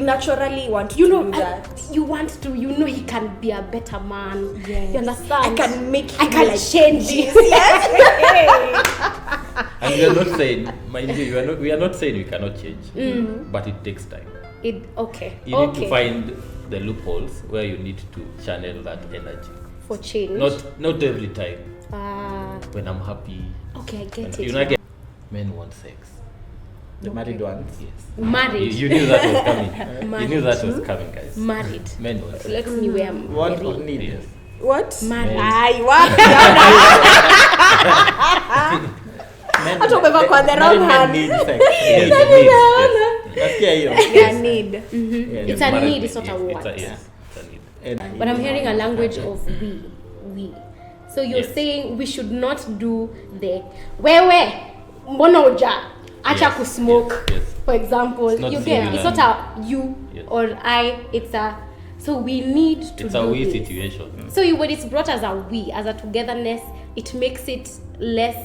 we naturally want you to know do that. you want to, you know, he can be a better man. Yes. You understand? I can make him I can like change this. it. Yes. And we are not saying, mind you, we are not saying we cannot change, but it takes time. You need to find the loopholes where you need to channel that energy for change. Not every time. When I'm happy. Okay, I get it. You know, men want sex. The married ones. Yes. Married. You knew that was coming. You knew that was coming, guys. Married. Men want sex. Let me wear What would need? Yes. What? married. Ai, wapi? Hata umeva kwa the wrong hand. Need sex. Yes, need. Nasikia hiyo. Yeah, need. It's a need, it's not a want. It's a need. But I'm hearing a language of we. So you're saying we should not do the wewe mbona uja acha kusmoke, yes. for example. It's not You get, it's not a you yes. or I, it's a, so we need to It's do a we this. situation. So when it's brought as a we, as a togetherness, it makes it less,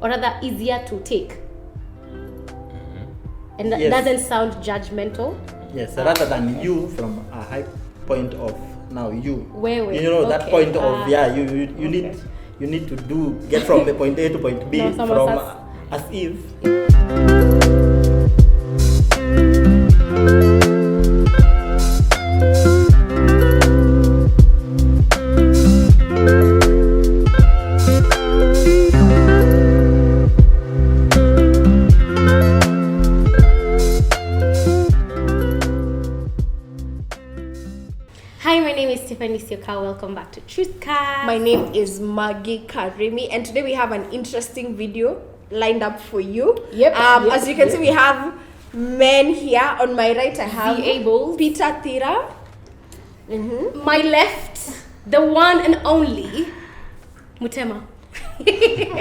or rather easier to take. And that Yes. doesn't sound judgmental. Yes, rather than you from a high point of now you. Where you know that okay. point of you okay. need to get from the point A to point B No, from as if. Hi, my name is Tiffany Sioka. Welcome back to Truthcast. My name is Maggie Karimi, and today we have an interesting video lined up for you. Yep. As you can see, we have men here. On my right, I have The able. Peter Thira. My left, the one and only Mutema.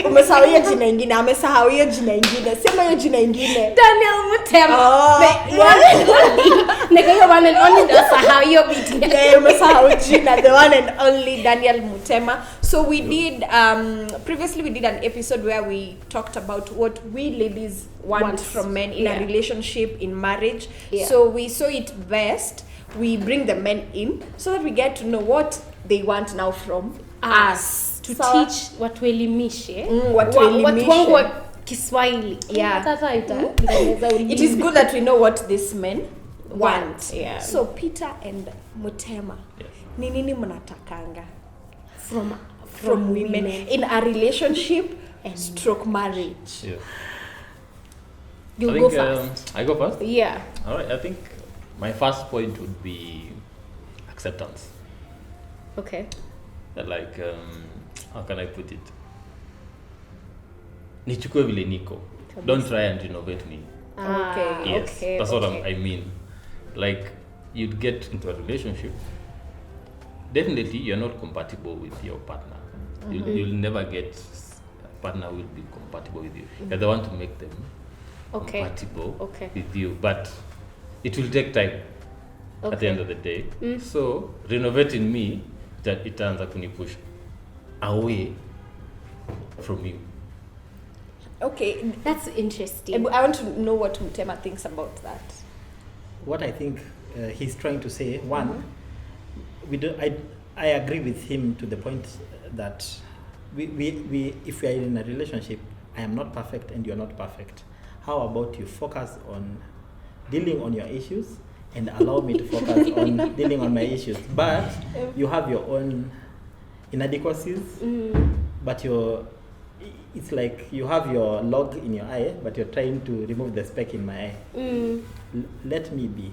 Umesahau hiyo jina ingine, amesahau hiyo jina ingine. Sema hiyo jina ingine. Daniel Mutema. Oh. The one and only. Nigga, you one and only. That's how you're beating it. Yeah, umesahau jina, the one and only Daniel Mutema. So we did previously we did an episode where we talked about what we ladies want from men in a relationship, in marriage. Yeah. So we saw it best we bring the men in so that we get to know what they want now from us. To So- teach watuelimishe. watuelimishe. Watu wangu wa Kiswahili. Yeah. Sasa itaweza It is good that we know what these men want. Yeah. So Peter and Mutema, Yes. ni nini mnatakanga from women in a relationship and stroke marriage? Yeah. You I go think, first. I go first? Yeah. All right. I think my first point would be acceptance. Okay. That how can I put it? Nichukue vile niko. Don't try and renovate me. Okay. Yes, okay, that's what okay. I mean. Like, you'd get into a relationship. Definitely, you're not compatible with your partner. You'll never get a partner who will be compatible with you. You're the one to make them compatible with you. But it will take time at the end of the day. So, renovating me, that it turns out to push away from you. Okay. That's interesting. I want to know what Mutema thinks about that. What I think he's trying to say, one, I agree with him to the point that we if we are in a relationship, I am not perfect and you are not perfect. How about you focus on dealing on your issues and allow me to focus on dealing on my issues? But you have your own inadequacies, but it's like you have your log in your eye, but you're trying to remove the speck in my eye. Let me be.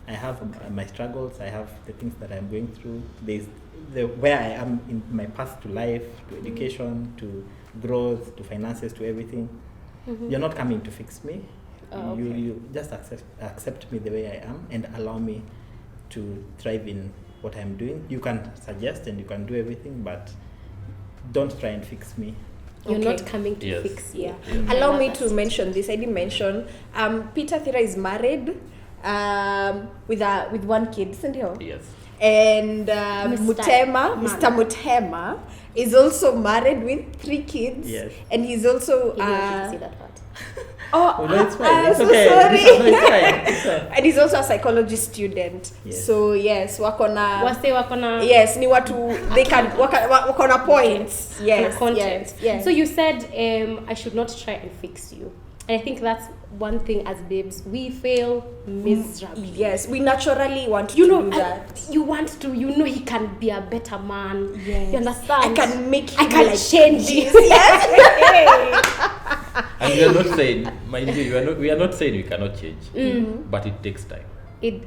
I have my struggles. I have the things that I'm going through. There's where I am in my path to life, to education, to growth, to finances, to everything. You're not coming to fix me. Oh, okay. You just accept me the way I am and allow me to thrive in what I'm doing. You can suggest and you can do everything, but don't try and fix me. You're Okay. not coming to fix me. Yeah. Allow me to mention this. I didn't mention Peter Thira is married with one kid, isn't he? Yes. and Mr. Mr. Mutema is also married with 3 kids. Yes. And he's also You didn't see that part. Oh, no, it's fine. It's so okay. sorry. No, it's fine. It's fine. And he's also a psychology student. Yes. So yes, wakona Wase wakona yes, ni watu they can wakona points. Yes, content. yes. So you said I should not try and fix you. And I think that's one thing as babes we fail miserably. Yes, we naturally want You to know, do that. you want to. You know, he can be a better man. Yes. You understand? I can make I him can like change this. you. Yes. And we are not saying, mind you, we are not saying we cannot change, but it takes time.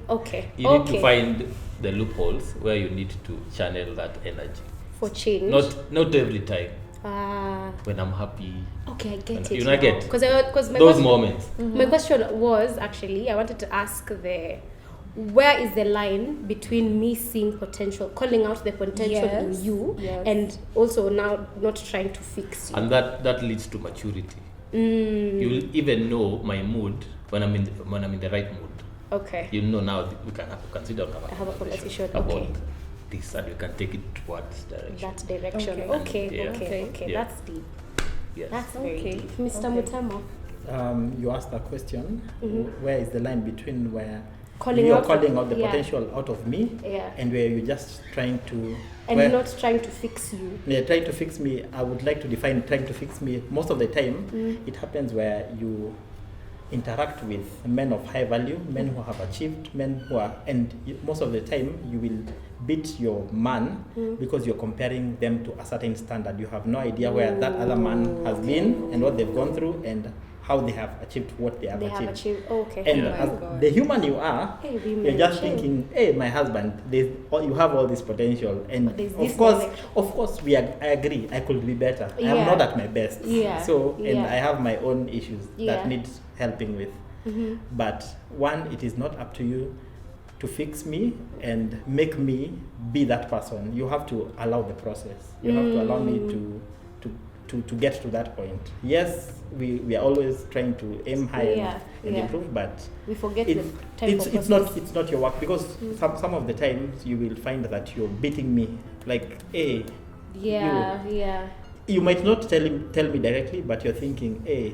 Okay. You need to find the loopholes where you need to channel that energy. For change. Not every time. Ah. When I'm happy. Okay, I get And it. you not get Because my those question, moments. my question was actually I wanted to ask where is the line between me seeing potential, calling out the potential Yes, in you, yes. and also now not trying to fix you. And that leads to maturity. You'll even know my mood when I'm in the right mood. Okay. You know now we can consider have a conversation, about okay. this, and we can take it towards direction. That direction. Okay. Okay. Yeah. Okay. Yeah. That's deep. Yes. That's very Okay. deep. Mr. Okay. Mutemo. You asked a question. Where is the line between where Calling you're out- calling out the yeah. potential out of me, Yeah. and where you're just trying to And where- not trying to fix you. Yeah, trying to fix me. I would like to define trying to fix me. Most of the time, it happens where you interact with men of high value, men who have achieved, men who are, and most of the time you will beat your man because you're comparing them to a certain standard. You have no idea where that other man has been and what they've gone through and how they have achieved what they have They achieved. have achieved. Oh, okay. And Yeah. as God. the human you are, Hey, we you're just mentioned- thinking, hey, my husband, you have all this potential, and But there's this of course, direction. I agree, I could be better. I Yeah. am not at my best. Yeah. So, and Yeah. I have my own issues Yeah. that need helping with. But one, it is not up to you to fix me and make me be that person. You have to allow the process. You have to allow me to get to that point. Yes, we are always trying to aim high and improve, but We forget it, the time for it's not your work, because some of the times you will find that you're beating me, like, hey, Yeah. you might not tell me directly, but you're thinking, hey,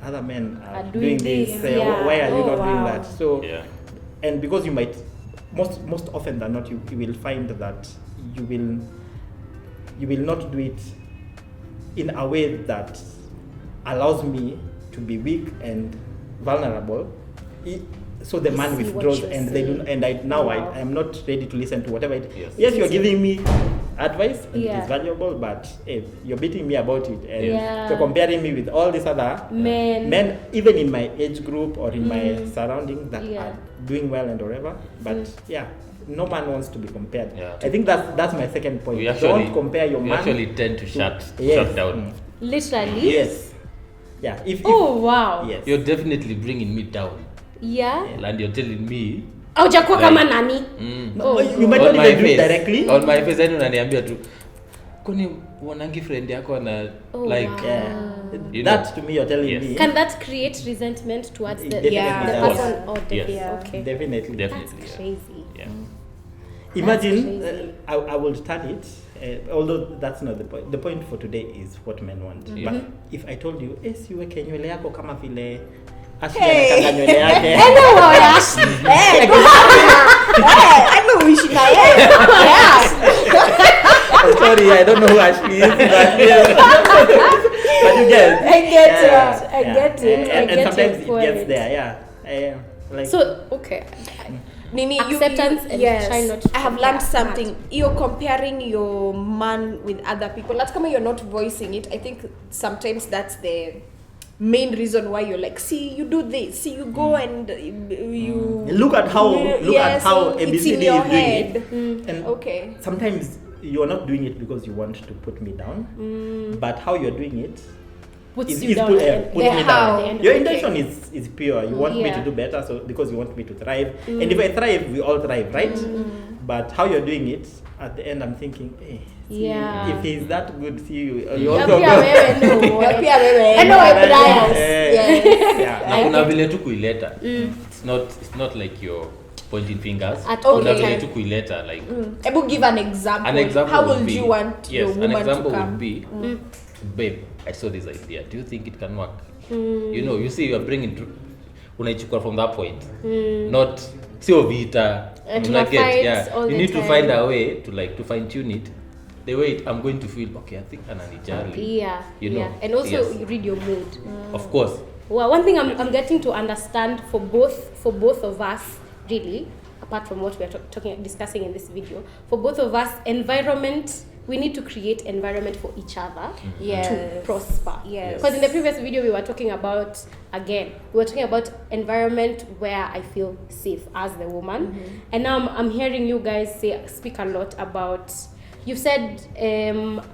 other men are doing doing this, this, yeah. why are you Oh, not doing wow. that? So Yeah. and because you might most often than not, you will find that you will not do it in a way that allows me to be weak and vulnerable. So the man see what withdraws, you're and they do, saying. and I now Wow. I am not ready to listen to whatever it. Yes. Yes, you're giving me advice, and it Yeah. is valuable, but hey, you're beating me about it, and Yeah. you're comparing me with all these other men, even in my age group or in my surroundings that Yeah. are doing well and whatever. But yeah, no man wants to be compared. Yeah. I think that's my second point. We actually Don't compare your we man. actually tend to shut Yes. down. Literally. Yes. Yeah. If Oh wow. yes. You're definitely bringing me down, Yeah. and you're telling me Haujakuwa kama nani? No, Oh, you might on not my even do it face, directly. on my face, yani unaniambia tu kwani wanangi friend yako na Oh, like wow. Yeah. You That know. to me, you're telling Yes. me. Can that create resentment towards the Definitely the does. person? Oh, Yes. Okay. Definitely. Definitely. That's yeah. crazy. Yeah. Imagine, crazy. I will turn it, although that's not the point. The point for today is what men want. Yeah. But if I told you, siweke nywele yako kama vile Ashley Hey. anakanga nywele yake. I know we should I'm sorry, I don't know who Ashley is, but yes. But you get. I get it. I get it. And I get sometimes your it gets point. there, yeah. Like So okay. Nini, Acceptance and yes, try not to I have compare learned something. You're comparing your man with other people. That's come you're not voicing it. I think sometimes that's the main reason why you're like, see, you do this, see, you go and you look at how yes, it's ABCD in your is doing head. it. And Okay. sometimes you're not doing it because you want to put me down, but how you're doing it Puts is you down. puts at me the how. down. At the end Your of the day. intention is pure. You want me Yeah. to do better, so because you want me to thrive. And if I thrive, we all thrive, right? But how you're doing it, at the end, I'm thinking, hey, see, Yeah. if he's that good, see you. You Yeah, also pia go. wewe no. Pia wewe. I know Yeah. Brian. Eh, Yes. yeah. Na kuna vile tu kuileta. It's not like you're pointing fingers. At all Kuna the vile time. tu kuileta like Ebu give an example. an example How would would be, you want your yes, woman an example to come? would be, babe, I saw this idea. Do you think it can work? You know, you see, you are bringing unaichukua from that point, not sio vita. Tuna fight all You the need to time. find a way to like to fine tune it. The way I'm going to feel. Okay, I think ananijali. Yeah, You know, yeah. And also yes. you read your mood. Of course. Well, one thing I'm getting to understand for both of us, really, apart from what we are discussing in this video, for both of us, environment, we need to create environment for each other to prosper. Yes. Because in the previous video we were talking about, again, we were talking about environment where I feel safe as the woman. And now I'm hearing you guys speak a lot about, you said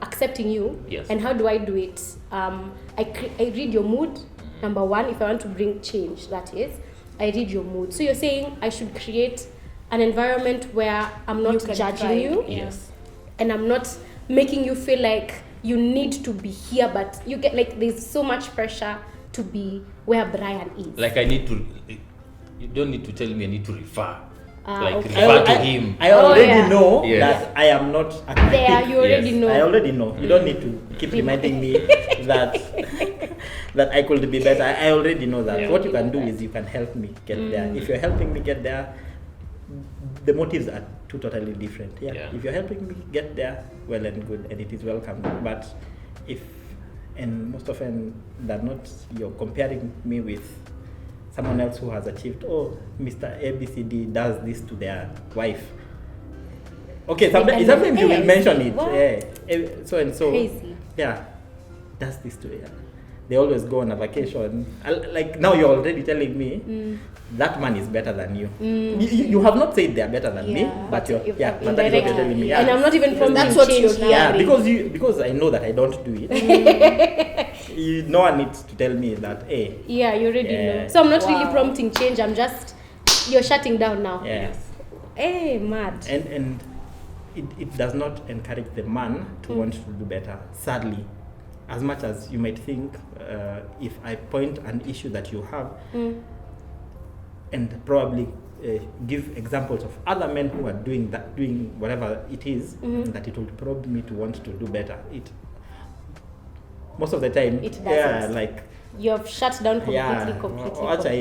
accepting you. Yes. And how do I do it? I read your mood. Number one, if I want to bring change, that is, I read your mood. So you're saying I should create an environment where I'm not You can judging thrive. you, Yes. and I'm not making you feel like you need to be here, but you get like there's so much pressure to be where Brian is. Like I need to. You don't need to tell me I need to refer. Like okay. refer to him. I already yeah. know Yes. that I am not There, you already Yes. know. I already know. You don't need to keep reminding me that that I could be better. I already know that. Yeah. What you can do is you can help me get there. If you're helping me get there, the motives are two totally different. Yeah. Yeah. If you're helping me get there, well and good, and it is welcome. But if, and most often than not, you're comparing me with someone else who has achieved, oh, Mr. ABCD does this to their wife. Okay, sometimes you will mention it. What? Yeah. So and so. Crazy. Yeah. Does this to her. They always go on a vacation. Like now you're already telling me that man is better than you. You have not said they're better than me, Yeah. but you're, You've but that is what you're telling me. Yeah. And I'm not even prompting That's what change you're now. Yeah, hearing. because I know that I don't do it. No one needs to tell me that, hey. Yeah, you already Yeah. know. So I'm not really Wow. prompting change. I'm just, you're shutting down now. Yeah. Hey, mad. And it does not encourage the man to want to do better. Sadly, as much as you might think, if I point an issue that you have, and probably give examples of other men who are doing whatever it is, that it will prompt me to want to do better. Most of the time, It doesn't. yeah, like You have shut down completely, yeah, completely. wacha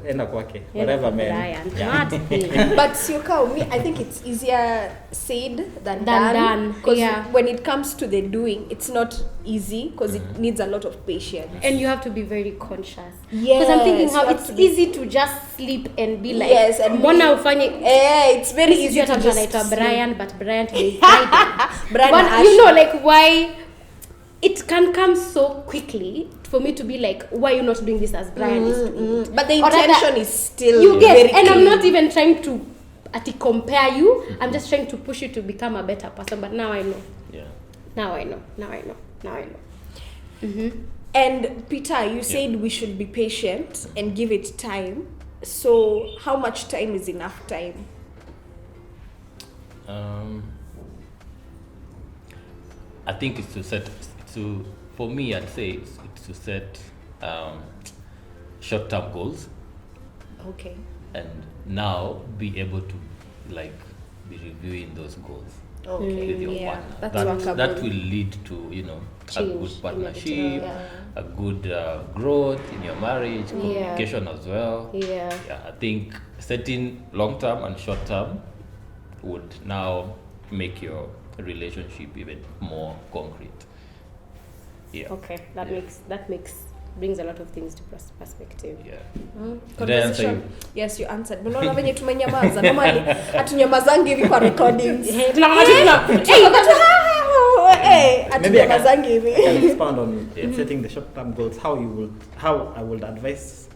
enda kwake, whatever man. Brian. Yeah. Mad thing. But Siokao, me, I think it's easier said than Than done. done, Because yeah. when it comes to the doing, it's not easy because it needs a lot of patience. And you have to be very conscious. Yes, Because I'm thinking you how have it's to be- easy to just sleep and be like, Yes, and mbona ufanye It's very easy to just anaitwa sleep. Brian, but Brian today is Friday. Brian But and you know, Ashley. like why it can come so quickly for me to be like, why are you not doing this as Brian is doing it? But the Or rather, intention is still you very get, and I'm clean. not even trying to compare you. I'm just trying to push you to become a better person. But now I know. Yeah. Now I know. And Peter, you said we should be patient and give it time. So how much time is enough time? I think it's to set for me I'd say it's to set short-term goals Okay. and now be able to like be reviewing those goals Okay. with your Yeah, partner. that's That workable. will lead to a Change, good partnership, Yeah. a good growth in your marriage, communication as well. Yeah. I think setting long-term and short-term would now make your relationship even more concrete. Yeah. Okay, that brings a lot of things to perspective. Yeah. Conversation. Did I answer you? Yes, you answered. Unaona venye tumenyamaza. Normally hatunyamazangi hivi kwa recordings. Maybe I Hatunyamazangi hivi. can expand on setting the short-term goals. How I would advise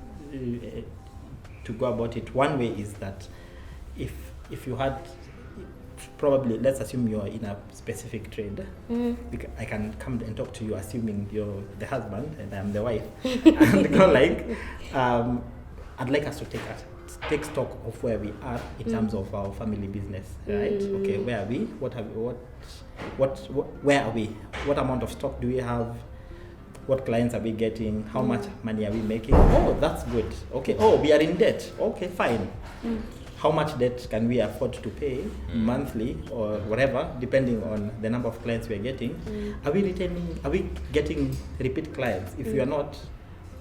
to go about it. One way is that if you had probably, let's assume you're in a specific trade. I can come and talk to you assuming you're the husband and I'm the wife, and go like, I'd like us to take stock of where we are in terms of our family business, right? Okay, where are we? Where are we? What amount of stock do we have? what clients are we getting, how much money are we making. Oh, that's good. Okay. Oh, we are in debt. Okay, fine. How much debt can we afford to pay monthly or whatever, depending on the number of clients we are getting. Are we getting repeat clients? If we are not,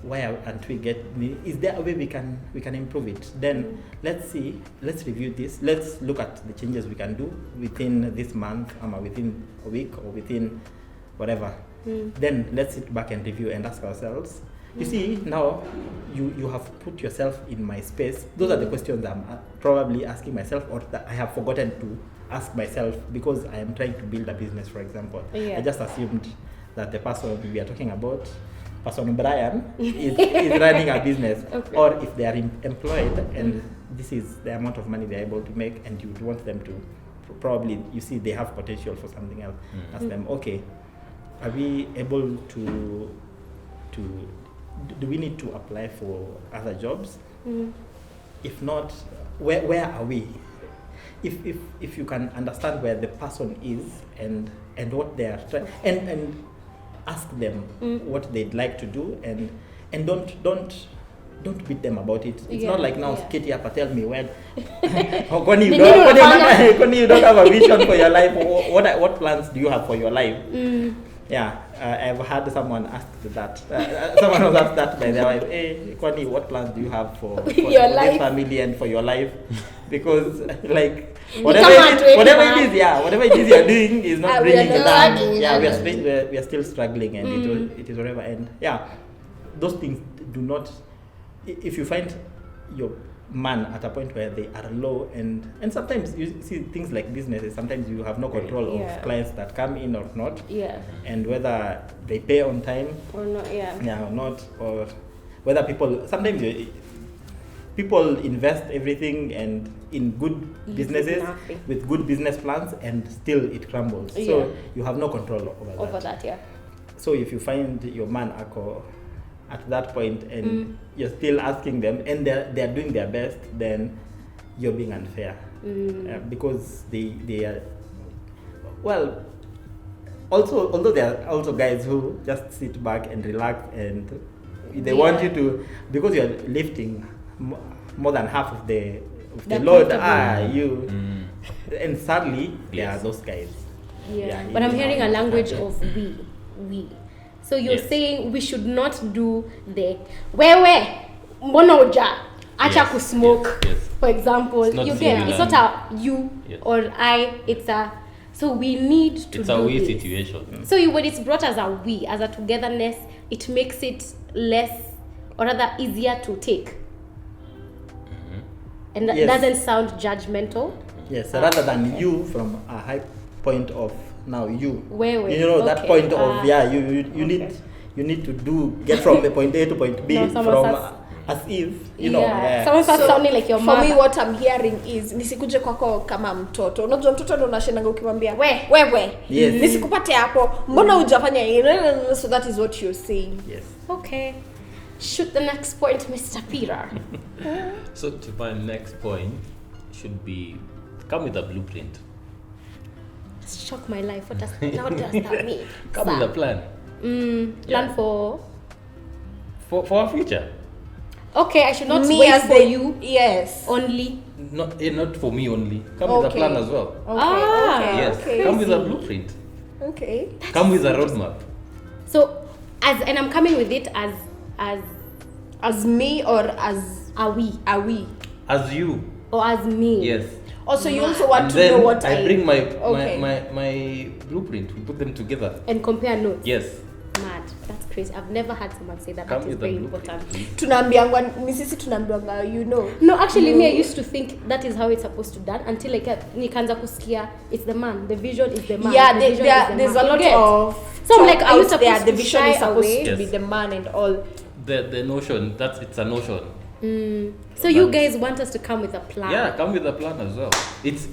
why aren't we getting? Is there a way we can improve it? Then let's review this. Let's look at the changes we can do within this month, within a week, or within whatever. Then let's sit back and review and ask ourselves. You see, now you have put yourself in my space. Those are the questions I'm probably asking myself, or that I have forgotten to ask myself because I am trying to build a business, for example. I just assumed that the person we are talking about, person Brian, is running a business. Or if they are employed and this is the amount of money they're able to make, and you want them to probably, you see they have potential for something else. Ask them, okay, are we able to do we need to apply for other jobs? If not, where are we? If you can understand where the person is and what they are trying, and ask them what they'd like to do, and don't beat them about it. It's not like now, Katie Apa, tell me when. Kwani you don't have a vision for your life. What plans do you have for your life? Yeah, I've had someone ask that. Someone was asked that by their wife. Hey, Kwani, what plans do you have for your life, this family and for your life? Because like whatever it is you're doing is not bringing it down. Yeah, we are still struggling, and it is whatever. And yeah, those things do not. If you find your man at a point where they are low, and sometimes you see things like businesses, sometimes you have no control of clients that come in or not, and whether they pay on time or not, or not, or whether people invest everything and in good businesses with good business plans, and still it crumbles. So you have no control over that. So if you find your man at that point, and you're still asking them, and they're doing their best, then you're being unfair, because they are, well, also, although there are also guys who just sit back and relax, and they want you to, because you're lifting more than half of the load, and sadly there are those guys. But I'm hearing a language of we. So you're saying we should not do the wewe mbona uja acha kusmoke, for example. It's not a you or I, it's a, so we need to it's a we situation. So when it's brought as a we, as a togetherness, it makes it less, or rather easier to take, and that doesn't sound judgmental. Rather than you from a high point of now you that point of you need to get from the point A to point B as if someone starts sounding like your mother. For me, what I'm hearing is nisikuje kwako kama mtoto. Unajua mtoto ndo unashinanga ukimwambia wewe nisikupate hapo, mbona hujafanya hiyo? So that is what you're saying. Okay, shoot the next point, Mr. Peter. So to my next point should be come with a blueprint. Shock my life. What does that mean? Come with a plan. Plan for our future. Okay, I should not wait for you. Yes. Only. Not for me only. Come with a plan as well. Okay. Come with a blueprint. Okay. Come with a roadmap. So, and I'm coming with it as me, or as a we. As you. Or as me. Yes. Also, you also want and to then know what I bring my blueprint. We put them together and compare notes. Yes. Mad. That's crazy. I've never had someone say that. That is very important. Tunaambiangwa ni sisi tunaambiangwa, No, actually me, I used to think that is how it's supposed to done until nikaanza kusikia it's the man. The vision is the man. Yeah, there's a lot of. So I'm like, are you supposed the to vision is supposed to be Yes. the man and all. The notion, it's a notion. So you guys want us to come with a plan? Yeah, come with a plan as well. It's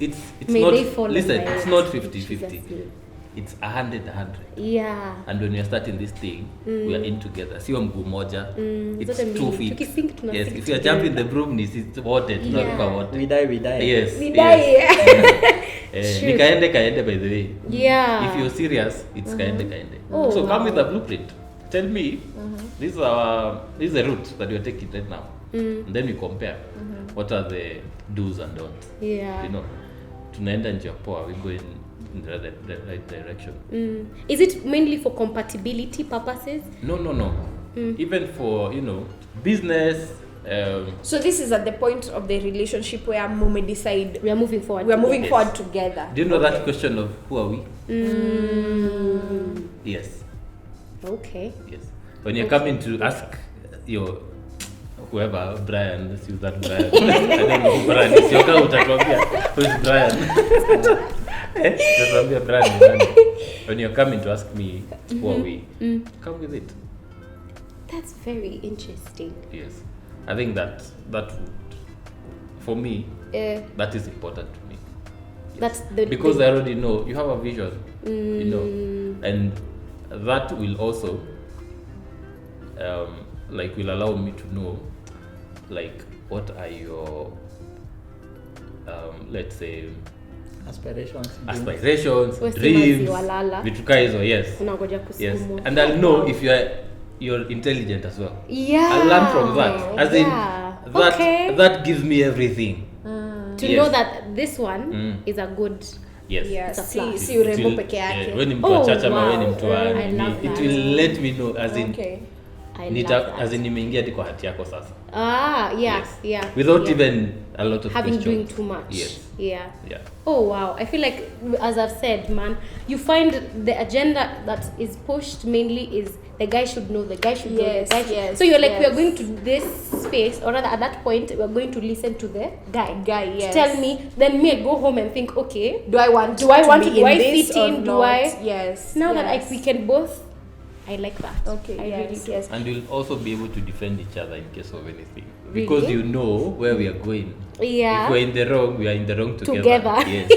May not. they fall Listen, in my it's way. not 50-50. It's 100-100. Yeah. And when we are starting this thing, we are in together. Sio mguu moja. It's Zote 2 mbili. feet. Tukisink tunasink Yes, if you are together. jumping the broom, it's water. Tunaruka water. we die. Yes. We die. Ni kaende by the way. Yeah. If you're serious, it's kaende. Oh, So come wow. with a blueprint. tell me, this is the route that you're taking right now. And then we compare what are the do's and don'ts. Yeah. You know, tunaenda njia poa, we go in the right direction. Is it mainly for compatibility purposes? No. Even for, you know, business. So this is at the point of the relationship where Mume decide We are moving forward. we are moving Yes. forward together. Do you know that question of who are we? Yes. Okay. Yes. When you're coming to ask your whoever, Brian, let's use that Brian. I don't know who Brian is. Yoka utatuambia who's Brian. Utatuambia Brian ni nani. When you're coming to ask me who are we, come with it. That's very interesting. Yes. I think that would, for me, that is important to me. That's the Because I already know you have a vision, you know, and that will also like will allow me to know like what are your let's say Aspirations. Wewe si dreams, maziwalala. vitu kaa hizo, yes. Unangoja Yes, kusukumwa. and I'll know if you're intelligent as well. Yeah. I'll learn from that. As in that okay. that gives me everything. To Yes. know that this one is a good. Yes. Yeah, It's a si plus. si urembo It will- peke yake. when ni mtu wa Oh, chacha ama wewe ni wow. mtu wa I nini, love it that. will let me know as in Okay. I love that. as in nimeingia hadi kwa hati yako sasa. Yeah, Yes. yeah. Without yeah. even a lot of having questions. doing too much. Yes. Yeah. Yeah. Oh wow, I feel like, as I've said, man, you find the agenda that is pushed mainly is the guy should know, the guy should know, Yes, the guy should. yes, So you're like, yes. we are going to this space, or rather at that point, we are going to listen to the guy. Yes. Tell me, then me I go home and think, okay, Do I want Do I want be to- do I in this fit or in? Do not? I- Yes. now yes. that we can both, I like that. Okay. I yes. really do. Yes. And we'll also be able to defend each other in case of anything. Really? Because you know where we are going. Yeah. If we're in the wrong, we are in the wrong together. Together. Yes.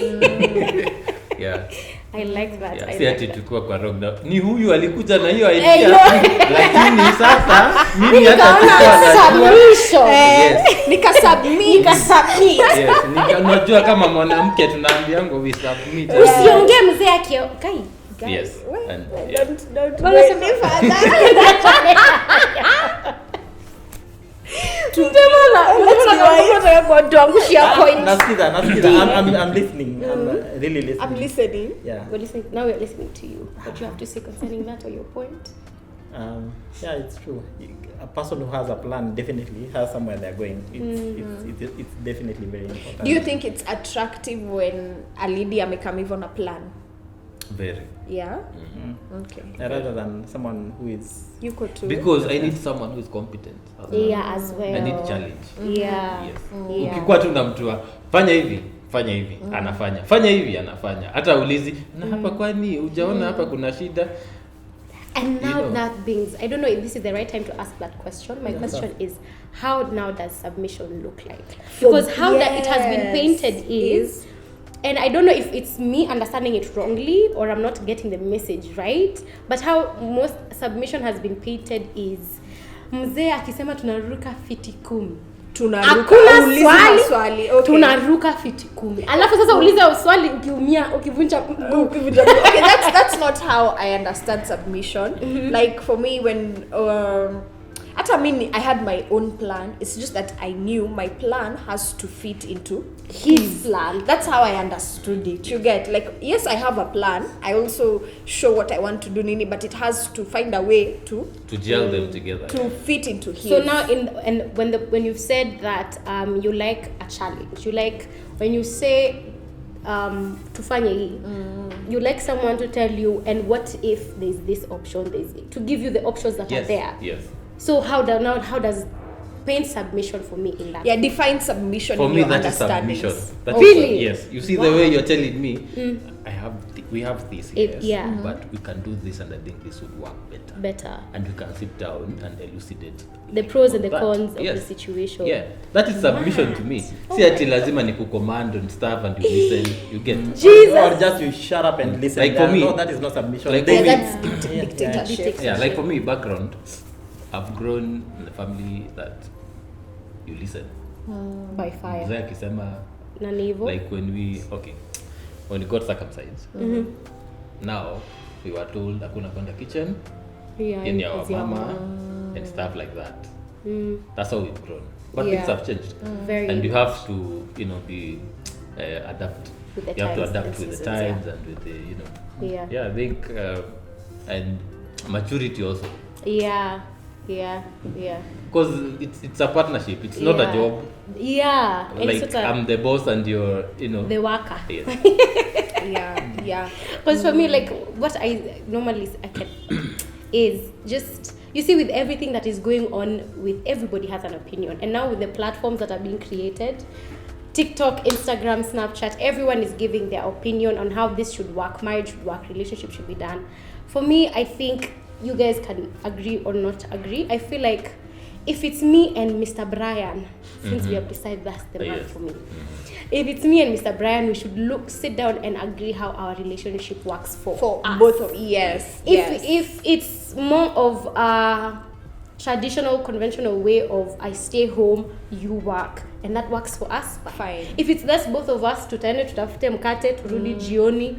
Yeah. I like that. Yeah. I Si like ati that. tukiwa kwa wrong na ni huyu alikuja na hiyo Eh, idea. no. Lakini sasa mimi hata Nikaona sikuwa najua. submission. Yes. Nikasubmit. Yes. Unajua kama mwanamke tunaambiango we submit. Usiongee mzee akio. Kai. Guys. Yes. Well, And don't Well, go listen- any further. Nasikiza. I'm listening. I'm really listening. I'm listening. Yeah. We're listening. Now we're listening to you. What do you have to say concerning that or your point? Yeah, it's true. A person who has a plan definitely has somewhere they're going. It's definitely very important. Do you think it's attractive when a lady amekam hivyo na plan? very. Yeah. Mhm. Okay. Rather than someone who is You could too. Because I need someone who is competent. as well. Yeah, as well. I need challenge. Yeah. Yes. Yeah. Ukikuwa tu na mtu wa fanya hivi anafanya, fanya hivi anafanya, hata ulizi na hapa kwani hujaona hapa kuna shida. And You now know. that brings, I don't know if this is the right time to ask that question. My question is, how now does submission look like? Because how that it has been painted is, and I don't know if it's me understanding it wrongly or I'm not getting the message right, but how most submission has been painted is, mzee akisema tunaruka fiti 10. Tunaruka. Hakuna Uliza swali, maswali. Okay. tunaruka fiti 10. Alafu sasa uliza swali ukiumia, ukivunja mguu. Okay, that's not how I understand submission. Like for me, when at I had my own plan. It's just that I knew my plan has to fit into His plan. That's how I understood it. You get, like, yes, I have a plan. I also show what I want to do, Nini, but it has to find a way to gel them together. to fit into his. So now, when you've said that you like a challenge, you like when you say tufanye hii, you like someone to tell you, and what if there's this option, to give you the options that are there. Yes. So how does paint submission for me in that? Yeah, define submission For in me, your that is understandings. submission. That Really? is, yes. You see Wow. the way you're telling me, we have this, It- yes, yeah. but we can do this, and I think this would work better. And we can sit down and elucidate the pros and the that. cons of Yes. the situation. Yeah, that is submission to me. Si ati lazima ni kucommand and stuff and you listen, you get. or just you shut up and listen. Like for me- no, that is not submission. like They for Yeah, me- that's Yeah. dictatorship. Yeah, like for me, background, I've grown in a family that you listen. By fire. Mzee akisema, Na ni hivyo. like when we got circumcised. Now we were told hakuna kwenda kitchen, in our as your mama and stuff like that. Mm. That's how we've grown. But Yeah. things have changed. Very And you much. have to, be adapt. With the You have to times adapt and with the seasons, times and with the, Yeah. Yeah, I think, and maturity also. Yeah. Because it's a partnership. It's not a Yeah. job. Yeah. And Like sort of I'm the boss and you're, the worker. Yes. Yeah. Because for me, like what I normally I can is just, you see, with everything that is going on, with everybody has an opinion, and now with the platforms that are being created, TikTok, Instagram, Snapchat, everyone is giving their opinion on how this should work, marriage should work, relationship should be done. For me, I think you guys can agree or not agree. I feel like if it's me and Mr. Brian, since we have decided that's the man Yes. for me. If it's me and Mr. Brian, we should sit down and agree how our relationship works for us. both of yes. If it's more of a traditional, conventional way of I stay home, you work, and that works for us, Fine. If it's that's both of us, tutaende tutafute mkate turudi jioni,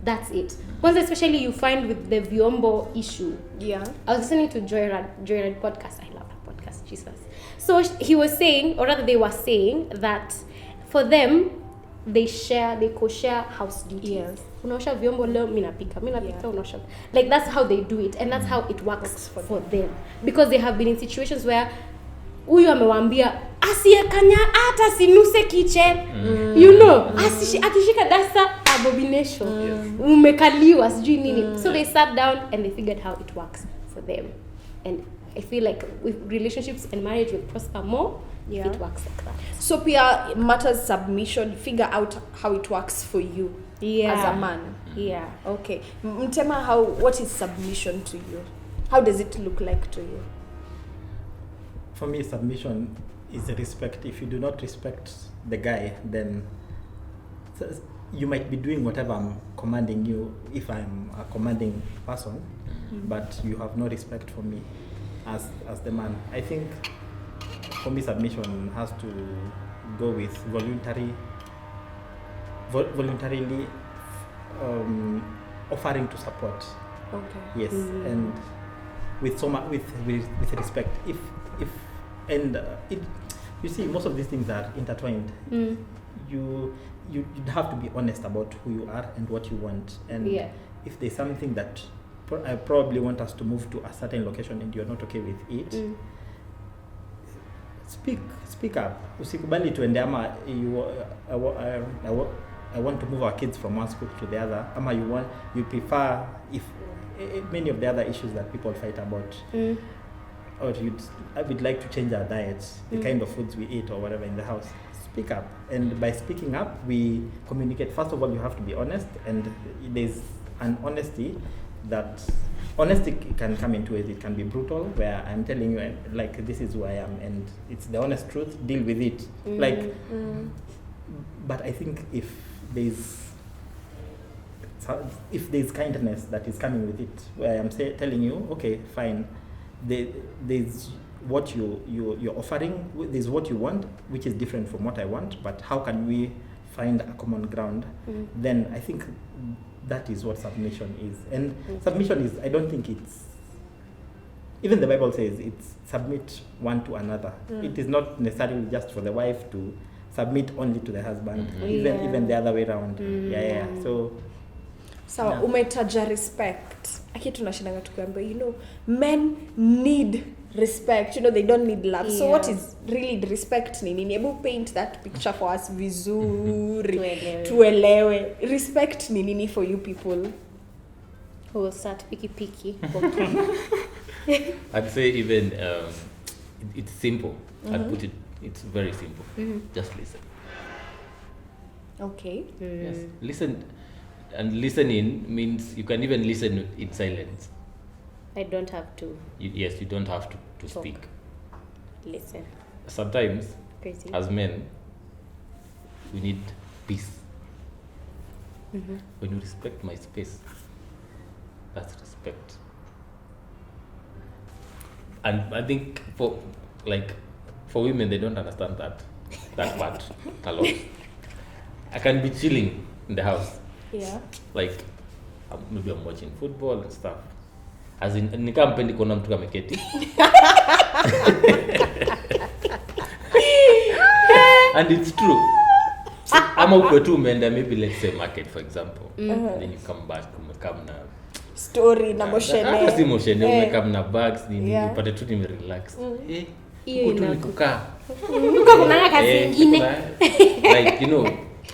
that's it. Once especially you find with the vyombo issue. Yeah. I was listening to Joyride podcast. I love that podcast, Jesus. So he was saying, or rather they were saying that for them, they co-share house duties. Yes. Unaosha vyombo leo, mimi napika, Yeah. unaosha. Like that's how they do it, and that's how it works for them. Because they have been in situations where huyu amewaambia asiyekanya hata sinuse kitchen. Akishika dasta abomination. Umekaliwa sijui nini. So they sat down and they figured how it works for them. And I feel like with relationships and marriage will prosper more if it works like that. So pia matters submission, figure out how it works for you as a man. Yeah. Okay. Mtema, what is submission to you? How does it look like to you? For me, submission is respect. If you do not respect the guy, then you might be doing whatever I'm commanding you if I'm a commanding person, but you have no respect for me as the man. I think for me, submission has to go with voluntarily offering to support. Okay. Yes, and with so much with respect. If you see, most of these things are intertwined. You'd have to be honest about who you are and what you want. And if there's something that I probably want us to move to a certain location and you're not okay with it, speak up. Usikubali tuende ama I want to move our kids from one school to the other. Ama you prefer if many of the other issues that people fight about. Or I would like to change our diets, the kind of foods we eat or whatever in the house. Speak up, and by speaking up, we communicate. First of all, you have to be honest, and there's an honesty that honesty can come in two ways. It can be brutal, where I'm telling you, like, this is who I am, and it's the honest truth. Deal with it, But I think if there's kindness that is coming with it, where I'm telling you, okay, fine. There's what you're offering, there's what you want, which is different from what I want, but how can we find a common ground? Then I think that is what submission is. And submission is, I don't think it's, even the Bible says it's submit one to another. It is not necessarily just for the wife to submit only to the husband, even the other way around. So umetaja respect. Aki tunashindanga tukiambia, men need respect. They don't need love. So what is really respect ni nini? Ebu paint that picture for us vizuri. Tuelewe. Respect ni nini for you people? Who will start picky. I'd say even it's simple. I'd put it's very simple. Just listen. Okay. Yes. Listen. And listening means you can even listen in silence. I don't have to. You don't have to speak. Listen. Sometimes, Crazy. as men, we need peace. When you respect my space, that's respect. And I think for women, they don't understand that part a lot. I can be chilling in the house. Yeah. Like maybe I'm watching football and stuff, as in nikampendi kuona mtu ameketi. And it's true. Ama uko tu umeenda maybe let's say market for example. Then you come back umekam na story na moshene. Si moshene umekam na bags nini upate tu nime relax. Hiyo tu nikukaa. Nuka kuna kazi nyingine. Like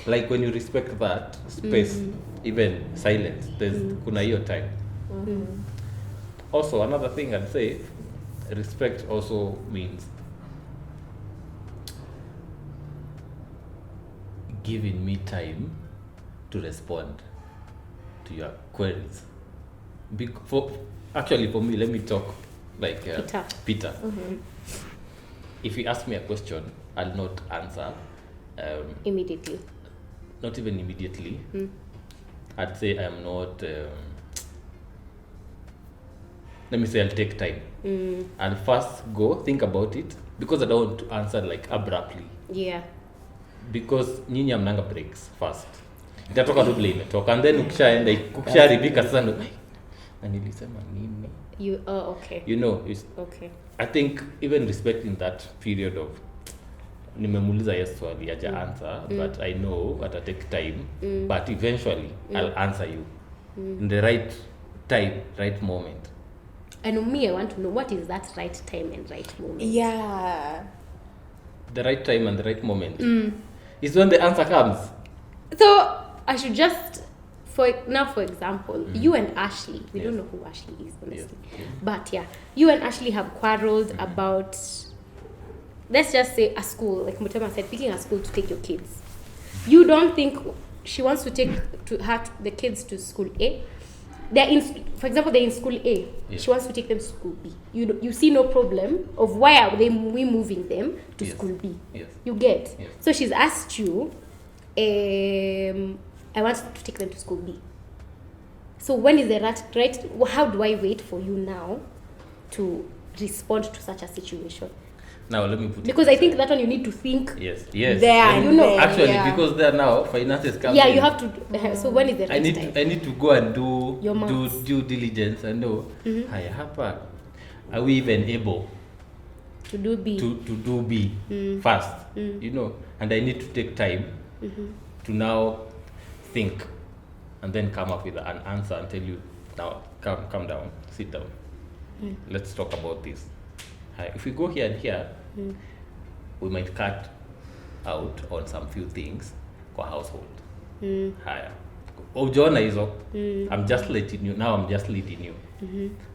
like when you respect that space, even silence, there's kuna hiyo time. Also another thing I'd say, respect also means giving me time to respond to your queries. For me, let me talk like Peter. If you ask me a question, I'll not answer immediately. Not even immediately. I'd say I'm not. Let me say I'll take time. I'll first go think about it because I don't want to answer like abruptly. Yeah. Because nyinyi amnanga breaks first. Itatoka tu vile imetoka and then ukishaenda ukisharibika sasa ndo na nilisema nini? Okay. You know, it's okay. I think even respecting that period of nimemuuliza yes swali aja answer but I know at a take time but eventually I'll answer you in the right time, right moment. And me, I want to know what is that right time and right moment. Yeah. The right time and the right moment is when the answer comes. So I should just, for example, you and Ashley, we don't know who Ashley is, honestly. Yes. But yeah, you and Ashley have quarreled about, let's just say a school, like Mutema said, picking a school to take your kids. You don't think she wants to take the kids to school A? For example, they're in school A. Yes. She wants to take them to school B. You see no problem of why are we moving them to school B. Yes. You get? Yes. So she's asked you, I want to take them to school B. So when is the right? How do I wait for you now to respond to such a situation? Now let me put because I think that one you need to think. Yes. There, you know. Actually, because there now finances come. Yeah, you have to. So when is the right time? I need to go and do Your due diligence and know. Haya hapa, are we even able to do B? To do B first? You know, and I need to take time to now think, and then come up with an answer and tell you now. Come down, sit down. Let's talk about this. If we go here and here, we might cut out on some few things kwa household. Haya. Ujaona hizo. I'm just letting you. Now I'm just leading you.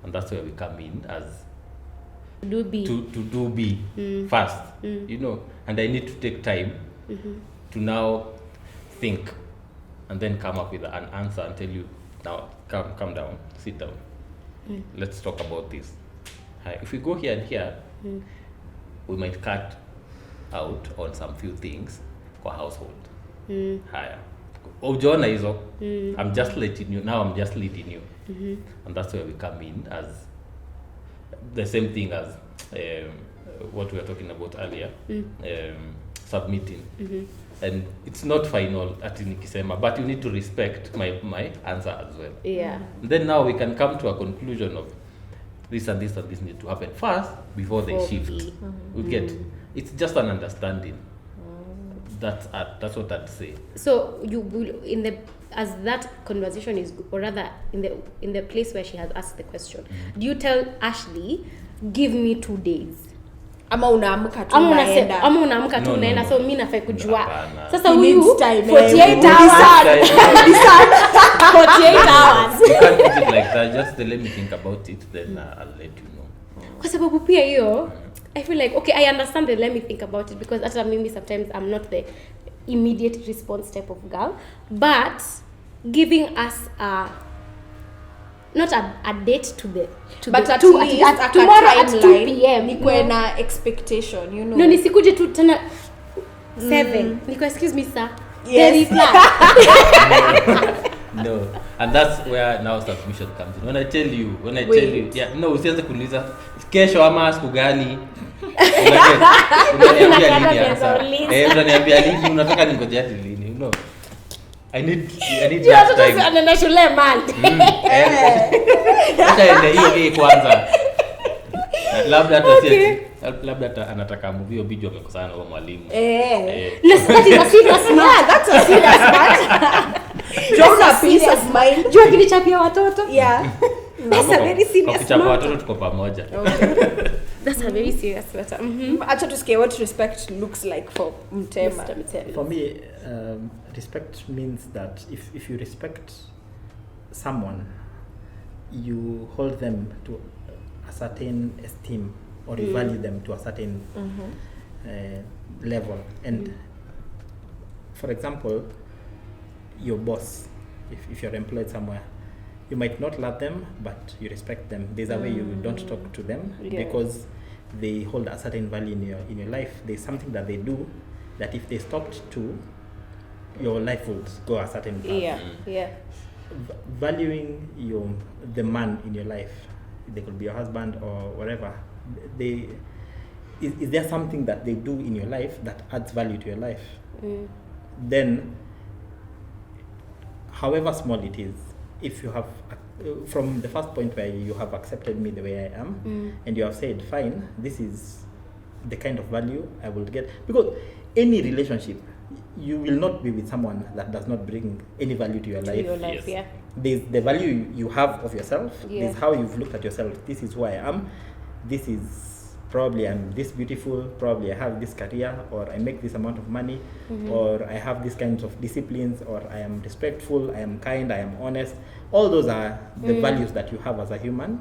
And that's where we come in as do B. To do B first. You know, and I need to take time to now think and then come up with an answer and tell you now come down, sit down. Let's talk about this. If we go here and here, we might cut out on some few things kwa household. Haya. Ujaona hizo. I'm just letting you. Now I'm just leading you. And that's where we come in as the same thing as what we were talking about earlier. Submitting. And it's not final ati nikisema, but you need to respect my answer as well. Yeah. And then now we can come to a conclusion of this and this and this need to happen first before they shift. We get it's just an understanding. That's what I'd say. So you will as that conversation is, or rather in the place where she has asked the question, do you tell Ashley, give me 2 days? Ama unaamka tu unaenda. Ama unaamka tu unaenda. So mimi nafai kujua. Sasa He huyu needs time, 48 hours. 48 hours. You can't put it like that. Just let me think about it, then I'll let you know. Kwa sababu pia hiyo, I feel like, okay, I understand the let me think about it, because hata mimi sometimes I'm not the immediate response type of girl, but giving us not a date but at to least at tomorrow at 2 p.m. Nikuwe na expectation, you know. No, nisikuje tu tena 7. Niko, excuse me sir. Yes. There is that. No, and that's where now submission comes in. When I tell you, yeah, no, usianze kuniuliza kesho ama siku gani. Unaniambia lini sasa? Unaniambia lini, unataka ningoje hadi lini, you know. I need Juu that watoto si time. wanaenda shule man. Acha ende hiyo kwanza. Labda hata si labda hata anataka movie hiyo video amekosana na huyo mwalimu. Na sasa ni serious man. Yeah, that's a serious matter. Just a peace of mind. Juu akinichapia watoto. Yeah. That's a very serious Kuchapa matter. watoto tuko pamoja. That's a very serious matter. Acha tusikie what respect looks like for Mtema. Mr. Mtemi. For me, respect means that if you respect someone, you hold them to a certain esteem, or you value them to a certain level. And for example, your boss, if you're employed somewhere, you might not love them, but you respect them. There's a way you don't talk to them because they hold a certain value in your life. There's something that they do that if they stopped to, your life would go a certain path. Yeah. Valuing the man in your life, they could be your husband or whatever. Is there something that they do in your life that adds value to your life? Then, however small it is, if you have from the first point where you have accepted me the way I am, and you have said, fine, this is the kind of value I will get, because any relationship, you will not be with someone that does not bring any value to your life. Yes. Yeah. There's the value you have of yourself. Yeah. There's how you've looked at yourself. This is who I am. This is probably I'm this beautiful. Probably I have this career, or I make this amount of money, or I have these kinds of disciplines, or I am respectful, I am kind, I am honest. All those are the values that you have as a human,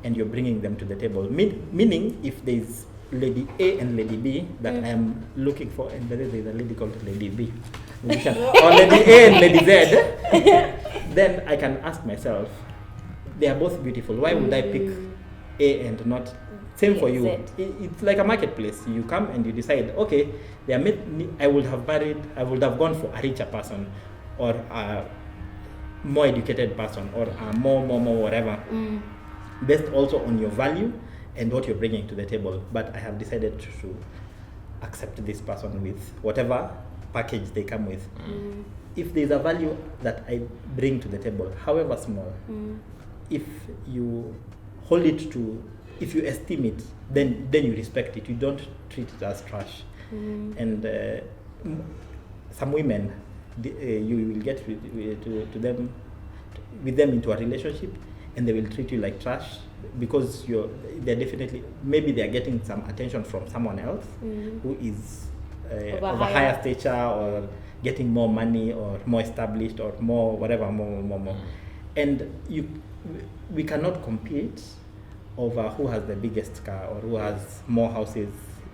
and you're bringing them to the table. Meaning, if there's Lady A and Lady B that I am looking for, and there's a lady called Lady B, or Lady A and Lady Z, then I can ask myself, they are both beautiful. Why would I pick A and not? Same for you. It's like a marketplace. You come and you decide, okay, I would have gone for a richer person, or a more educated person, or a more whatever, based also on your value and what you're bringing to the table. But I have decided to accept this person with whatever package they come with. If there's a value that I bring to the table, however small, if you hold it to, if you esteem it, then you respect it. You don't treat it as trash. And some women, you will get with them into a relationship, and they will treat you like trash because they're definitely, maybe they're getting some attention from someone else who is of a higher stature, or getting more money, or more established, or more whatever, more. And we cannot compete over who has the biggest car, or who has more houses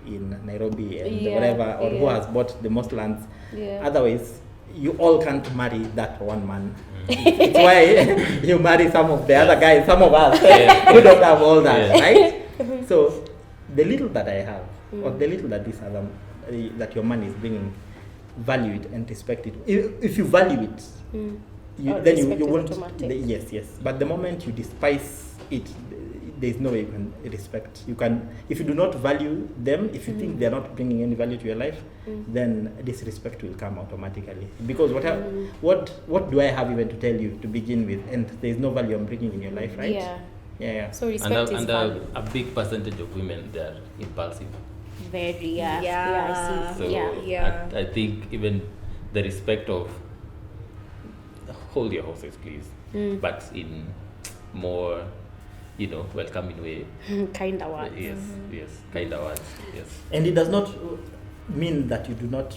in Nairobi and whatever, or who has bought the most lands. Otherwise, you all can't marry that one man. It's why you marry some of the other guys, some of us who don't have all that, right? So the little that I have, or the little that this other, that your man is bringing, value it and respect it. If you value it, then you won't. Yes. But the moment you despise it, there's no way you can respect. You can, if you do not value them, if you think they're not bringing any value to your life, then disrespect will come automatically. Because what do I have even to tell you to begin with? And there's no value I'm bringing in your life, right? Yeah. So respect is value. A big percentage of women, they're impulsive. Very, Yeah. I see. So I think even the respect of hold your horses, please, but in more, welcoming way. Kind of words. Yes, kind of words. Yes. And it does not mean that you do not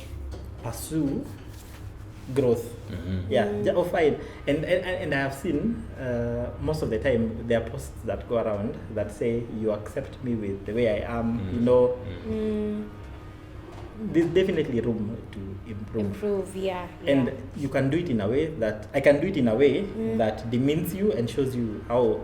pursue growth. Fine. And I have seen most of the time there are posts that go around that say, you accept me with the way I am. There's definitely room to improve. And you can do it in a way that I can do it in a way that demeans you and shows you how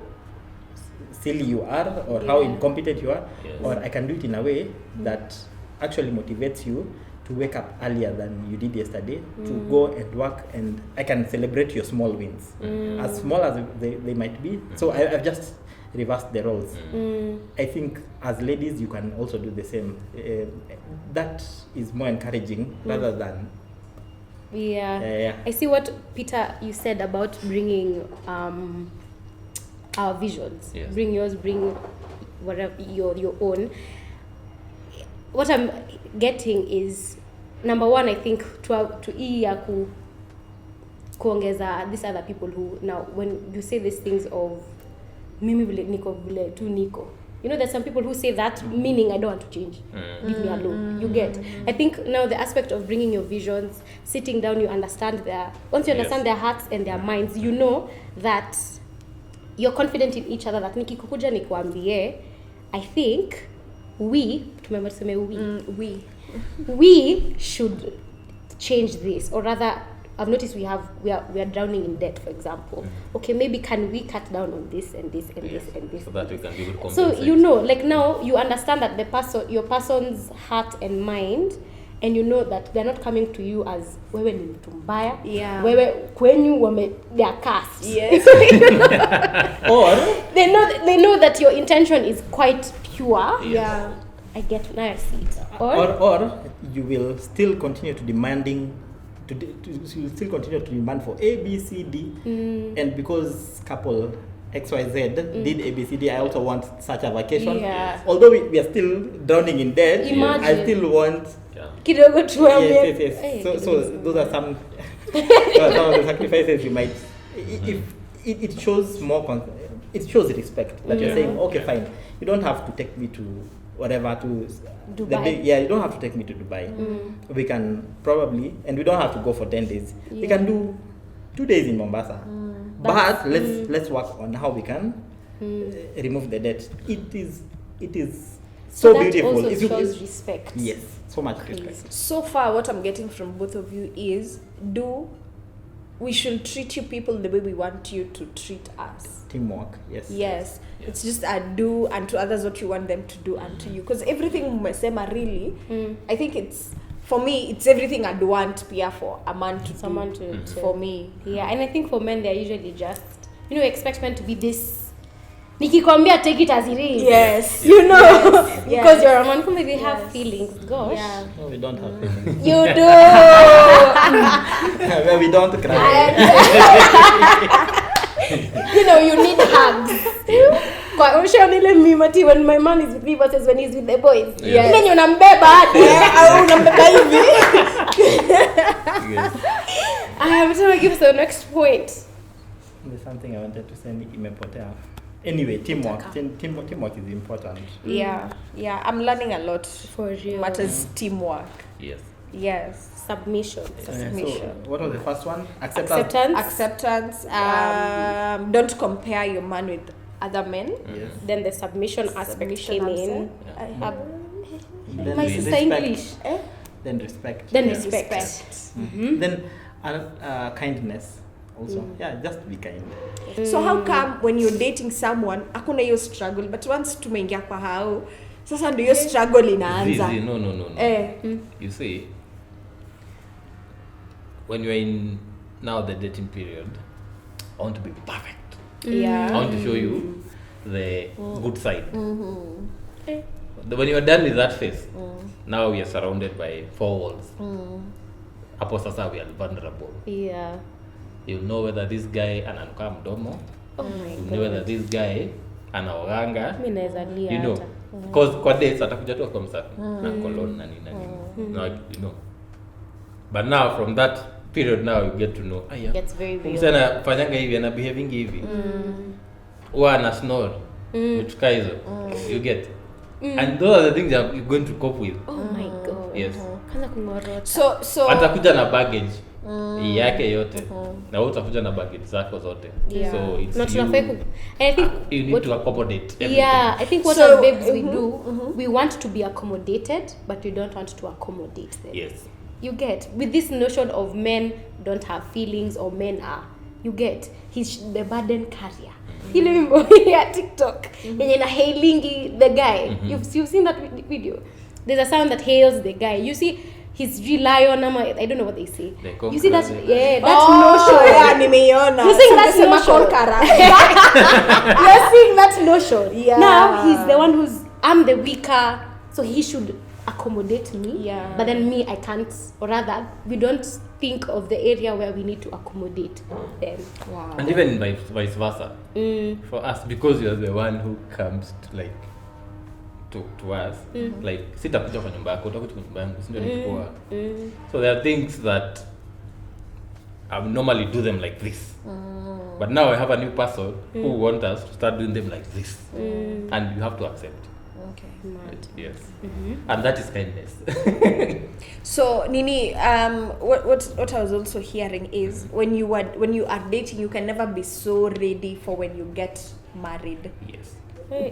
silly you are, or how incompetent you are, or I can do it in a way that actually motivates you to wake up earlier than you did yesterday, to go and work, and I can celebrate your small wins, as small as they might be. So I've just reversed the roles. I think as ladies you can also do the same. That is more encouraging rather than Yeah. I see what Peter you said about bringing our visions. Yes. Bring yours, bring whatever your own. What I'm getting is, number one, I think to kuongeza these other people who, now when you say these things of mimi vile niko vile tu niko, you know, there's some people who say that meaning I don't want to change, leave me alone. You get, I think now the aspect of bringing your visions, sitting down, you understand once you understand their hearts and their minds, you know that you're confident in each other, that nikikukuja nikuambie, I think we should change this, or rather I've noticed we are drowning in debt, for example. Okay, maybe can we cut down on this and this and this and this, so that we can be able to so compensate. you know, like now you understand that your person's heart and mind, and you know that they're not coming to you as wewe ni mtu mbaya, wewe kwenyu they are cast. Yes. Or they know that your intention is quite pure. Yeah. I get, now I see it. Or you will still continue to demanding you will still continue to demand for A, B, C, D, and because couple XYZ did A, B, C, D, I also want such a vacation. Yeah. Although we are still drowning in debt, Imagine. I still want. Kidogo tuambie. Yes. Hey, So those are some some of the sacrifices you might. If it shows more. It shows respect that you're saying, okay, fine. You don't have to take me to whatever, to Dubai. you don't have to take me to Dubai. We can probably, and we don't have to go for 10 days. We can do 2 days in Mombasa. But let's work on how we can remove the debt. It is so that beautiful. also If you- shows respect. Yes, so much respect. So far, what I'm getting from both of you is, we should treat you people the way we want you to treat us. Teamwork, yes. Yes. It's just do unto others what you want them to do unto you. Because everything umesema really, I think for me, it's everything I'd want pia for a man to Someone do to for me. Yeah, and I think for men, they're usually just, you know, expect men to be this. Nikikwambia, take it as it is. Yes. You know, Yes. because you're a man, who maybe have Yes. feelings. Gosh. Yeah. No, we don't have feelings. You do. Well, we don't cry. You know, you need hugs. Kwa ushaona ile meme ati when my man is with me versus when he's with the boys. Yes. Ile unambeba hadi. Au unambeba hivi. Yes. I'm trying to give the next point. There's something I wanted to say, imepotea. Anyway, teamwork. Teamwork is important. Yeah. I'm learning a lot. For real. Matters teamwork. Yes. Yes. Submission. So, Submission. what was the first one? Acceptance. Acceptance. Acceptance. Don't compare your man with other men. Yes. Then the submission aspect came in. I have Then My respect. sister English. Then respect. Then Yeah. respect. Then kindness also. Yeah, just be kind. So how come when you're dating someone hakuna hiyo struggle, but once tumeingia kwa hao sasa ndio hiyo struggle inaanza? Zizi, no. You see, when you're in now the dating period, I want to be perfect. Yeah. I want to show you the good side. When you're done with that phase, now we are surrounded by 4 walls. Hapo sasa we are vulnerable. Yeah. You'll know whether this guy ananuka mdomo. Oh my You'll know whether this guy anaoganga. Mimi naweza lia You know, hata. because kwa dates atakuja tu kwa msafi na cologne na nini. Now, you know. But now from that period now you get to know. Gets very real. Msana fanyanga hivi ana behaving hivi. Huwa ana snore. Vitu hizo. You get. And those are the things you're going to cope with. Oh my god. Yes. Kwanza kungorota. So Atakuja na baggage yake yote. Na wewe utakuja na baggage zako zote. Yeah. So it's Not you, tunafai ku, and I think you need what, to accommodate everything. yeah, I think what So, as babes we do, we want to be accommodated, but we don't want to accommodate them. Yes. You get, with this notion of men don't have feelings or men are, you get, he's the burden carrier. Ile wimbo ya TikTok yenye na hailingi the guy. You've seen that video. There's a sound that hails the guy. You see his rely on I don't know what they say. The You see that? conqueror. Yeah, that oh, notion. yeah, nimeiona. You think that's Sema notion? konkara. You're seeing that notion. Yeah. Now he's the one I'm the weaker, so he should accommodate me, Yeah. but then me, I can't, or rather, we don't think of the area where we need to accommodate them. Wow. And even vice versa. For us, because you're the one who comes to like to us, like sitakuja kwa nyumba yako, utakuja kwa nyumba yangu, si ndio nikipoa. So there are things that I would normally do them like this. But now I have a new person who wants us to start doing them like this. And you have to accept. Okay. Yes. And that is kindness. So Nini, what I was also hearing is when you are dating, you can never be so ready for when you get married. Yes.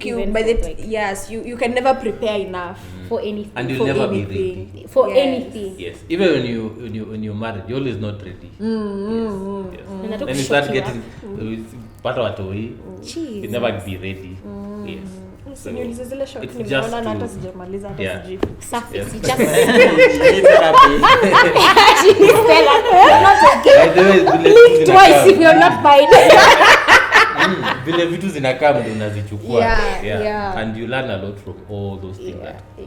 Even By for, the like, yes, you can never prepare enough for anything. And you'll for never be anything. ready. For Yes. anything. Yes. Even when you're married, you're always not ready. Yes. And I don't Then you shock start you getting pata watoi. Jeez. You never be ready. Yes. So, Niulize zile shots it's nimeona just na hata to- sijamaliza hata Yeah. sijui. Safi, Yes. si just Need therapy. By the way, vile vitu twice if zinakaa- you're not fine. vile vitu zinakaa ndio unazichukua. Yeah. And you learn a lot from all those things.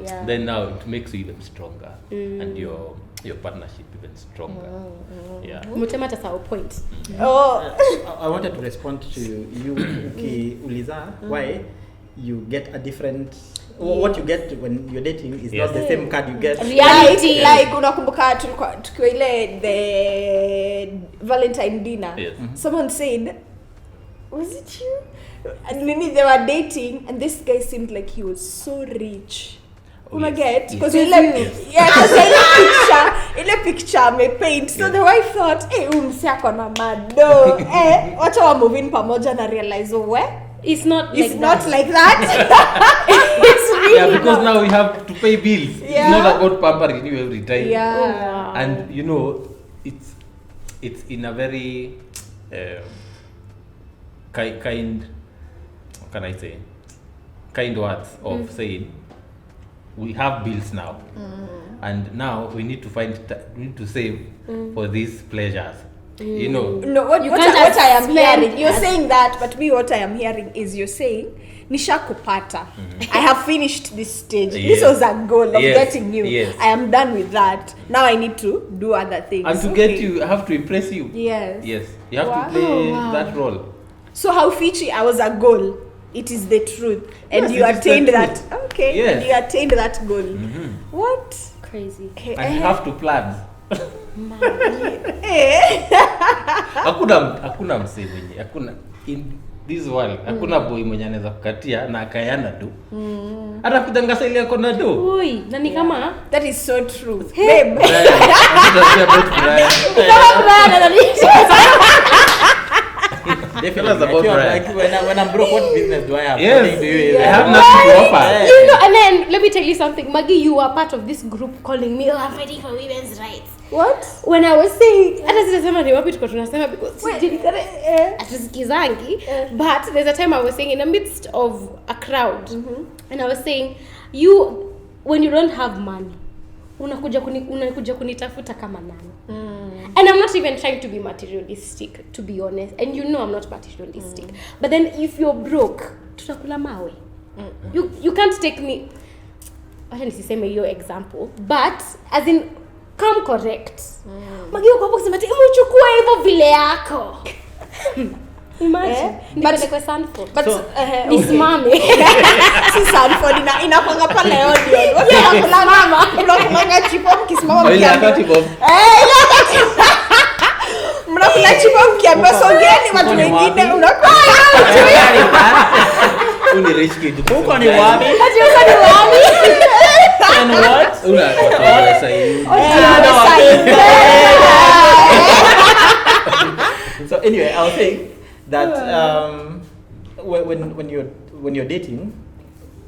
Yeah. Then now it makes you even stronger. And your partnership even stronger. Yeah. Mutema tasao point. Oh. I wanted to respond to you ukiuliza why you get a different what you get when you're dating is Yes. not the same card you get. Reality. Like unakumbuka tukiwa ile the Valentine dinner. Yes. Someone said, was it you? And Nini, they were dating and this guy seemed like he was so rich. Oh, Una yes. get? Yes. Because ile picture me paint. So the wife thought, hey, msi ako na mado. Wacha wa move in pamoja na realize It's not it's like not that. like that. It's really Yeah, because not. now we have to pay bills. Yeah. It's not about pampering you every time. Yeah. Oh, wow. And you know, it's in a very kind, what can I say? Kind words of saying, we have bills now, and now we need to save for these pleasures. You know, No, what You can't I am spend hearing, you're as- saying that, but me, what I am hearing is you're saying, nishakupata. I have finished this stage. This Yes. was a goal of Yes. getting you. Yes. I am done with that. Now I need to do other things. and to get you, I have to impress you. Yes. Yes, you have Wow. to play Wow. that role. So how Fitchy, I was a goal. It is the truth. And Yes, you it is the attained truth. that. Okay. Yes. And you attained that goal. What? Crazy. And you have to plan. Eh. Hakuna msee mwenye, hakuna in this world, hakuna boy mwenye anaweza kukatia na akayana do. Hata kudangasa ile yako na do. Ui, na ni kama That is so true. Babe. Definitely. Tell us about Brian. Like, when I'm broke, what business do I have? Yes, What do you I have? have nothing to offer. you know, and then let me tell you something, Maggie, you were part of this group calling me, oh, I'm fighting for women's rights. What? When I was saying, hata sijasema ni wapi tuko tunasema because Wait. hatusikizangi, but there's a time I was saying in the midst of a crowd, and I was saying, you, when you don't have money, unakuja kunitafuta kama nani? And I'm not even trying to be materialistic, to be honest. And you know I'm not materialistic. But then if you're broke, tutakula mawe. You can't take me. Acha nisiseme hiyo example, but as in come correct. Magi uko hapo kusema ati umechukua hivyo vile yako. Imagine. Nipelekwe Sanford. But Nisimame. si Sanford inakwanga pale audio. Watu wanakula mama. Unakumanga chipo mkisimama Ile mkiambiwa. wakati Bob. Mnakula chipo mkiambiwa songeni watu wengine unakula. Uni rich kid. Huko ni wapi? Ati uko ni wapi? And what? Una kwa sahihi. So anyway, I was saying that when you're dating,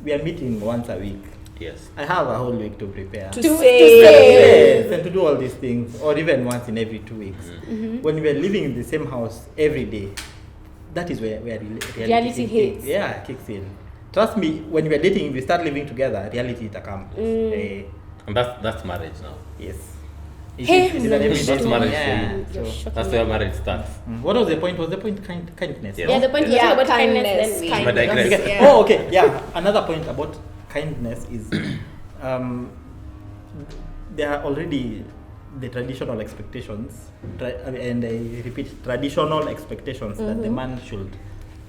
we are meeting once a week. Yes. I have a whole week to prepare. To To say. Yes, and to do all these things, or even once in every 2 weeks. When we are living in the same house every day, that is where Reality hits. Kicks in. Trust me, when we are dating, if we start living together, reality will come. And that's marriage now. Yes. It Hey, is an everyday that's thing. marriage Yeah. for You're So, shocking That's me. where marriage starts. what was the point? Was the point kindness? Yes. Yeah, the point was Yeah, about kindness. kindness, Then kindness. But I digress. Okay. Yeah. Oh, okay. Yeah. Another point about kindness is there are already the traditional expectations, and I repeat, traditional expectations that the man should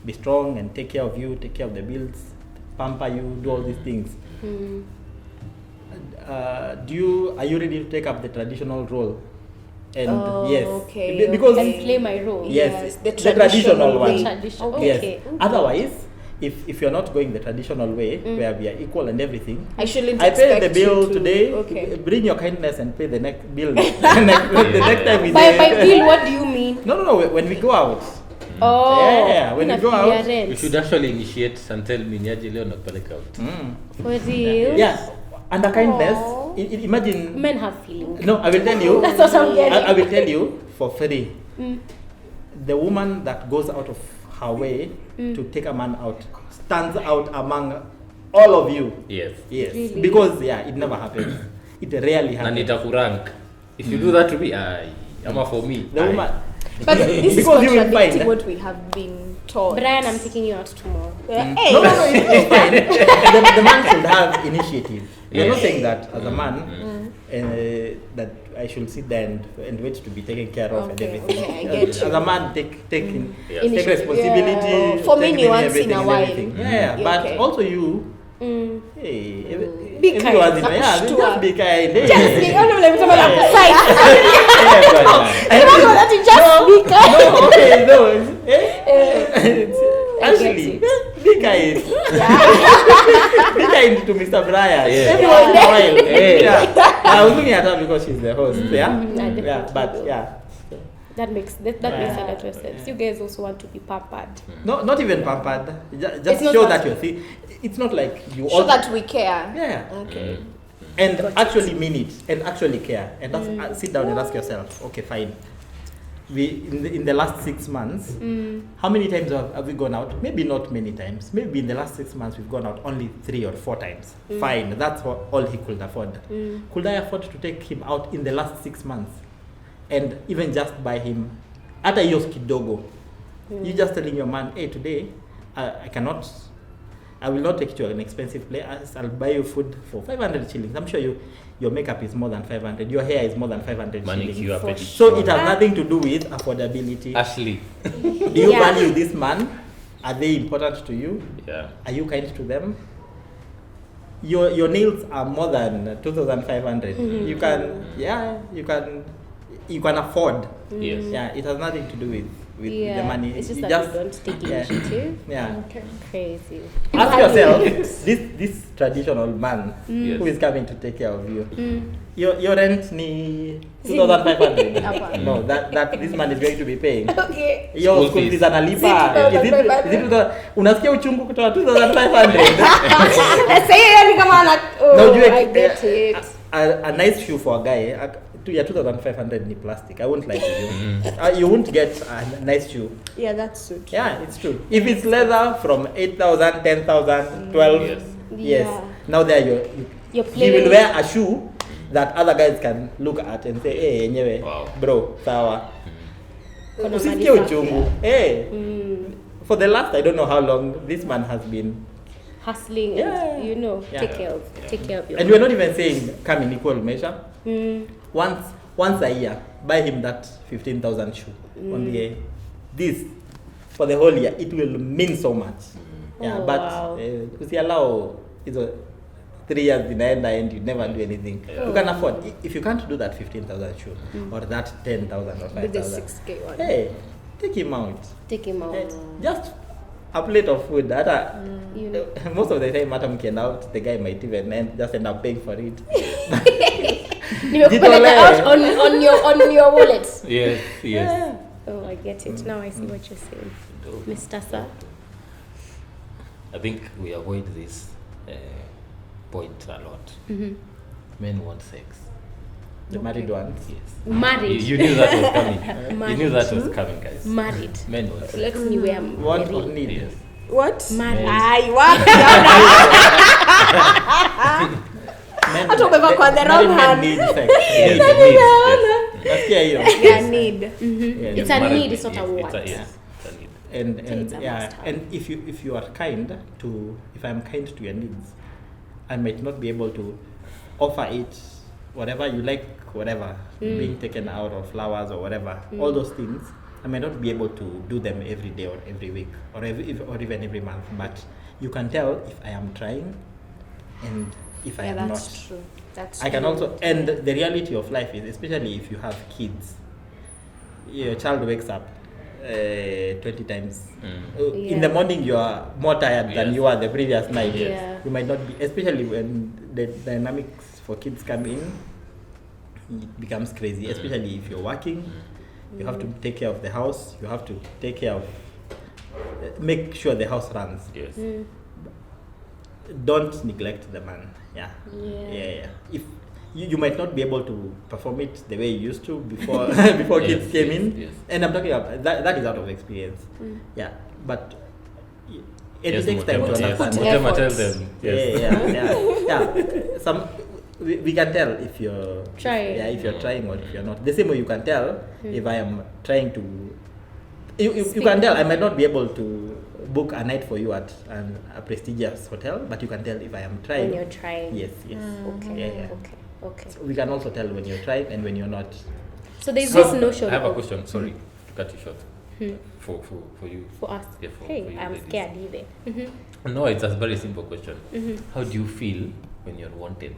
be strong and take care of you, take care of the bills, pamper you, do all these things. Are you ready to take up the traditional role? And yes, okay, because And play my role. yes, the traditional traditional one. way. Tradition. Okay. Yes. Okay. Otherwise, if you're not going the traditional way, where we are equal and everything, I shouldn't I pay the expect bill you to, today. Okay. Bring your kindness and pay the next bill. the next time we By say- bill, what do you mean? No. When we go out, Oh, Yeah, when you go out, unafikia rent. You should actually initiate and tell me niaje leo nakupeleka out. For real? yeah, under kindness. Aw. Imagine. Men have feelings. No, I will tell you. That's what I'm getting. I will tell you for free. The woman that goes out of her way to take a man out stands out among all of you. Yes. Yes, Really? because it never happens. It rarely Na happens. nitakurank. If you do that to me, ama for me. The woman. But this is Because you will contradicting find- what we have been taught. Brian, I'm taking you out tomorrow. Hey. No, it's fine. The man should have initiative. We're not Yes. saying that as a man, that I should sit there and wait to be taken care of and Okay, everything. okay, I get As you. a man, take Yes. take responsibility. Yeah. For me, take ni once everything in a and while. everything. Yeah, Yeah, but okay. also you. Hey, Be every kind. once in a while, Sure. just be kind. Hey. Just be, oh, no, let me tell you, Yeah. I'm psyched. No, that you just be kind. no, okay, no. Actually, be kind. Be kind to Mr. Brian. Yeah. Every once in a while. Yeah. Yeah. I was looking at her because she's the host. Yeah. I definitely Yeah, but will. yeah. That makes a lot of sense. You guys also want to be pampered. No, not even pampered. Just It's not show that- that you're it's not like you Show all that we care. yeah. Okay. And actually mean it and actually care and that's, sit down and ask yourself, okay, fine. We in the last 6 months, how many times have we gone out? Maybe not many times. Maybe in the last 6 months we've gone out only 3 or 4 times. Fine, that's all he could afford. Could I afford to take him out in the last 6 months and even just buy him hata hiyo kidogo? You just telling your man, hey, today I will not take you to an expensive place. I'll buy you food for 500 shillings. I'm sure your makeup is more than 500. Your hair is more than 500 Manicure, shillings. pedicure. So it has nothing to do with affordability. Ashley. Do you Yeah. value this man? Are they important to you? Yeah. Are you kind to them? Your nails are more than 2,500. You can afford. Yes. Yeah, it has nothing to do with Yeah, the money. it's just You that you don't take yeah. initiative. Yeah. Crazy. Ask yourself, this traditional man Yes. who is coming to take care of you, your rent ni 2,500. Hapa. No, that this man is going to be paying. Okay. Your School school fees. fees analipa. Is it Is it 2,000? Unasikia uchungu kutoa 2,500. Say ni kama ana Na ujue, I get it. a nice shoe for a guy, 2,500 ni plastic. I won't lie to you. You won't get a nice shoe. Yeah, that's true. Yeah, it's true. If it's leather from 8,000, 10,000, 12, Yes. yes. Yeah. Now there You're he will playing. wear a shoe that other guys can look at and say, hey, enyewe, Wow. bro, sawa. Kuna Usisikie mali uchungu. safi. Hey, for the last, I don't know how long, this man has been. Hustling Yeah. and Yeah. take care of your And we're not even saying come in equal measure. Mm. Once a year, buy him that 15,000 shoe. Only this for the whole year, it will mean so much. Yeah, Oh, but wow. usiallow hizo 3 years zinaenda and you never do anything. Yeah. You can afford. If you can't do that 15,000 shoe or that 10,000 or With the 5,000, 6K one. hey, take him out. Take him out. Eh, just a plate of food. Hata You know. most of the time, hata mkienda out, the guy might even just end up paying for it. Nimekupeleka out on your wallet. Yes. Yes. Yeah. Oh, I get it. Now I see what you're saying. Mr. Sir. I think we avoid this point a lot. Men want sex. The married ones. Yes. Married. You knew that was coming. You knew that was Married. coming, guys. Married. Men want sex. Let me wear Want or married. need. Yes. What? Married. Ai, wapi? Men, Hata umevaa kwa the married wrong men hand. need sex. Yes, Yes. it is. Nasikia hiyo. I need. Yes. It's a Married need, it's not a men, want. yes, it's a need. And It's a yeah, must-have. and if you are kind to, if I'm kind to your needs, I might not be able to offer it whatever you like, whatever being taken out, or flowers or whatever, all those things. I may not be able to do them every day or every week or even every month, but you can tell if I am trying and if I am that's not. true. That's I can true. also, and the reality of life is, especially if you have kids, your child wakes up 20 times. In the morning, you are more tired than you were the previous night. Yeah. You might not be, especially when the dynamics for kids come in, it becomes crazy, especially if you're working. You have to take care of the house, you have to take care of, make sure the house runs. Yes. Don't neglect the man. Yeah. If you might not be able to perform it the way you used to before before kids came in, yes. and I'm talking about that is out of experience. Yeah, but it Yes, takes time to Mutema, yes. understand. Mutema tells them. Yes. Yeah. Some we can tell if you're Trying. Yeah, if you're trying or if you're not. The same way you can tell if I am trying to. You can tell I might not be able to book a night for you at a prestigious hotel, but you can tell if I am trying. When you're trying. Yes. Okay. Yeah. Okay. So we can also tell when you're trying and when you're not. So there's So, this notion I have a of- question. Sorry to cut you short. For you. for us. Yeah, for Hey, you I'm ladies. scared either. No, it's a very simple question. How do you feel when you're wanted?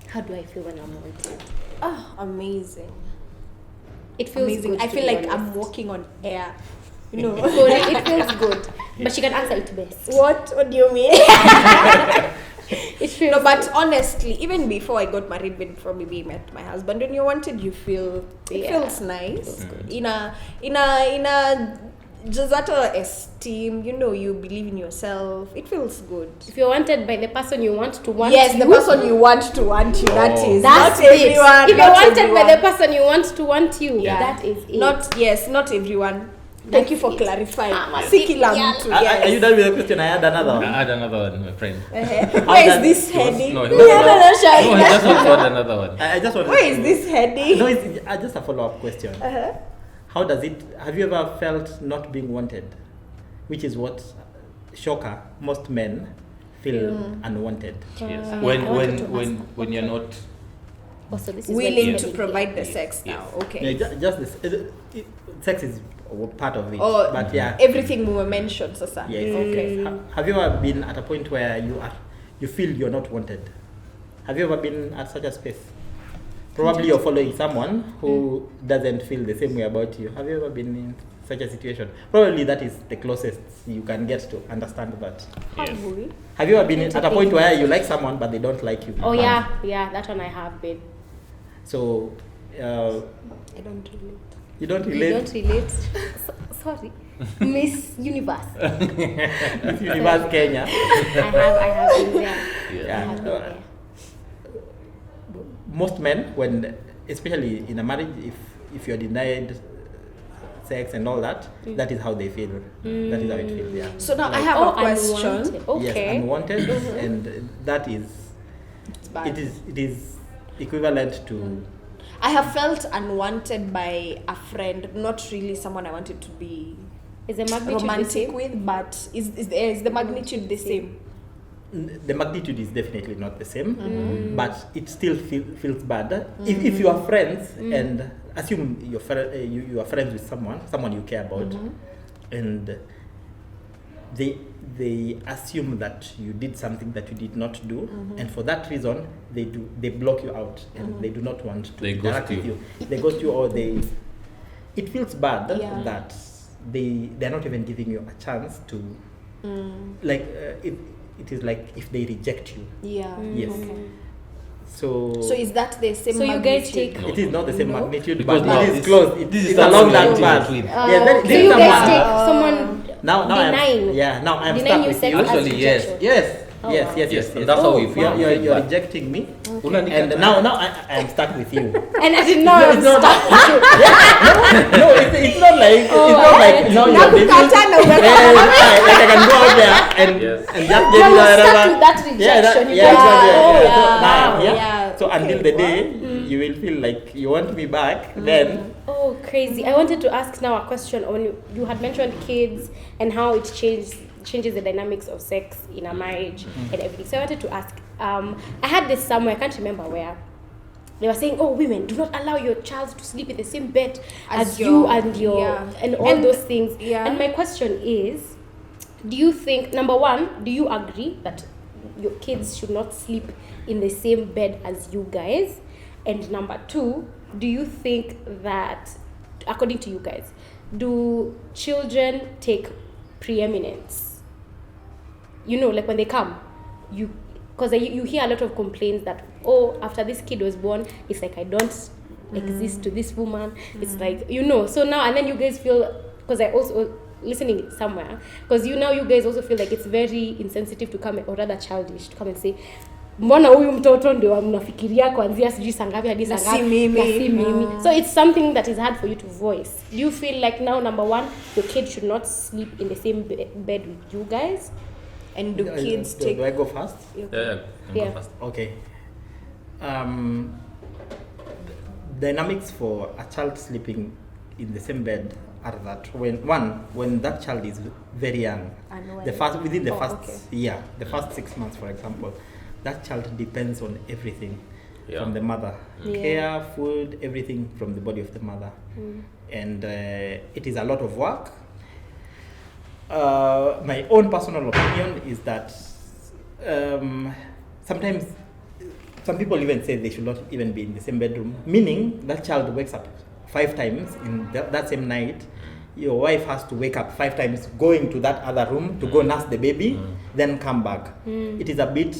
How do I feel when I'm wanted? Oh, amazing. It feels Amazing. good. I to feel be like I'm honest. walking on air. You know. It feels good. But she can answer it best. What do you mean? It feels No, but honestly, even before I got married, before maybe met my husband, when you're wanted, you feel it Yeah. feels nice. In a just that esteem, you know, you believe in yourself. It feels good. if you're wanted by the person you want to want Yes, you, the person you want to want you. That Oh. is that's not it. everyone. If you're not wanted everyone. by the person you want to want you, Yeah. that is it. Not everyone. Thank you for it. clarifying. Yes. Si kila Yeah. mtu, Are you yes. done with the question? I had another one. I add another one, my friend. Where is this heading? No, he No, was no, about- no, Shai. no, he just wants to add another one. I just want. Where is this heading? No, it's just a follow-up question. How does it? Have you ever felt not being wanted? Which is what, shocker, most men feel unwanted. Yes. I wanted to When you're not. Also, this is Willing when to it's provide the Yes, sex now. yes. Okay. Yeah, just this. Sex is part of it. Oh, but yeah. everything we were mentioned, Sasa. Yes. Okay. Have you ever been at a point where you feel you're not wanted? Have you ever been at such a space? Probably you're following someone who doesn't feel the same way about you. Have you ever been in such a situation? Probably that is the closest you can get to understand that. Yes. Have you ever been at a point where you like someone but they don't like you? Oh yeah, that one I have been. So I don't relate. you don't You relate. don't relate. Sorry, Miss Universe. Miss Universe Kenya. I have been there. Yeah. I have been there. Most men, when especially in a marriage, if you're denied sex and all that, that is how they feel. That is how it feels. Yeah. So now I have a question. Unwanted. Okay. Yes, unwanted, and that is It's bad. it is equivalent to I have felt unwanted by a friend, not really someone I wanted to be Is the magnitude the romantic same? with, but is the magnitude the same? the magnitude is definitely not the same, but it still feels bad. If you are friends and assume you are friends with someone you care about, and they assume that you did something that you did not do, and for that reason they block you out and they do not want to They interact ghost with you. They ghost you, or it feels bad Yeah. that they're not even giving you a chance to it is like if they reject you. Yeah. Yes. Okay. So is that the same So you guys magnitude? take- No. it is not the same No. magnitude, Because but now it is this- close. this is It's along that something path. with- Yeah, that, So this you is guys someone. take someone Now denying. now I am denying stuck you with sex you. as Actually, yes. rejection. Yes. Oh, Yes, wow. yes, Yes, yes, and that's how we feel. You're rejecting me, and now I am stuck with you. And I didn't know It's not- stuck with you. No, it's not like it's not like now you're dating. Nakukatana, Like I can go out there and Yes. and just No, get you're whatever. stuck with that rejection. You Yeah, guys- exactly. Oh, Yeah. So, yeah. now, yeah. Yeah. So until Okay, the day you will feel like you want me back, then Oh, crazy. I wanted to ask now a question on you had mentioned kids and how it changes the dynamics of sex in a marriage and everything. So I wanted to ask, I had this somewhere, I can't remember where, they were saying, oh, women, do not allow your child to sleep in the same bed as you your- and your yeah. and all And- those things. yeah. And my question is, do you think, number one, do you agree that your kids should not sleep in the same bed as you guys? And number two, do you think that, according to you guys, do children take preeminence? You know, like when they come, because you hear a lot of complaints that, oh, after this kid was born, it's like I don't exist to this woman. It's like, you know, so now, and then you guys feel, because I also listening it somewhere, because you guys also feel like it's very insensitive to come, or rather childish, to come and say, mbona huyu mtoto ndio mnafikiria kuanzia sijui saa ngapi hadi saa Na si ngapi, mimi. na si mimi. So it's something that is hard for you to voice. Do you feel like now, number one, your kid should not sleep in the same bed with you guys? And do kids take... Do I go first? Yeah. Yeah. First. Okay. Dynamics for a child sleeping in the same bed are that when that child is very young, within the first year, the first 6 months, for example, that child depends on everything from the mother, care, food, everything from the body of the mother, and it is a lot of work. My own personal opinion is that sometimes some people even say they should not even be in the same bedroom, meaning that child wakes up 5 times in that same night. Your wife has to wake up 5 times, going to that other room to go nurse the baby, then come back. It is a bit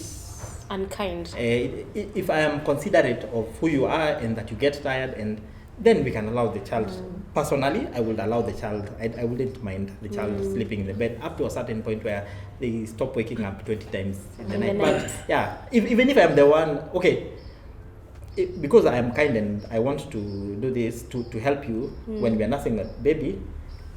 Unkind. if I am considerate of who you are and that you get tired, and then we can allow the child. Personally, I would allow the child. I wouldn't mind the child sleeping in the bed up to a certain point where they stop waking up 20 times in the night. But yeah, even if I'm the one, okay, because I am kind and I want to do this to help you when we are nursing a baby,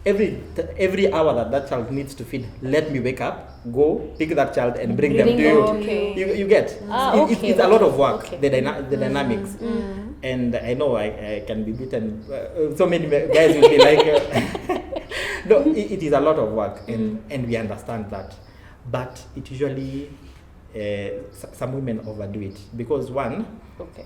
every hour that child needs to feed, let me wake up, go pick that child and bring them to you. Okay. You get? It's a lot of work, the dynamics. And I know I can be beaten. So many guys will be like, no, it is a lot of work, and we understand that. But it usually, some women overdo it. Because one,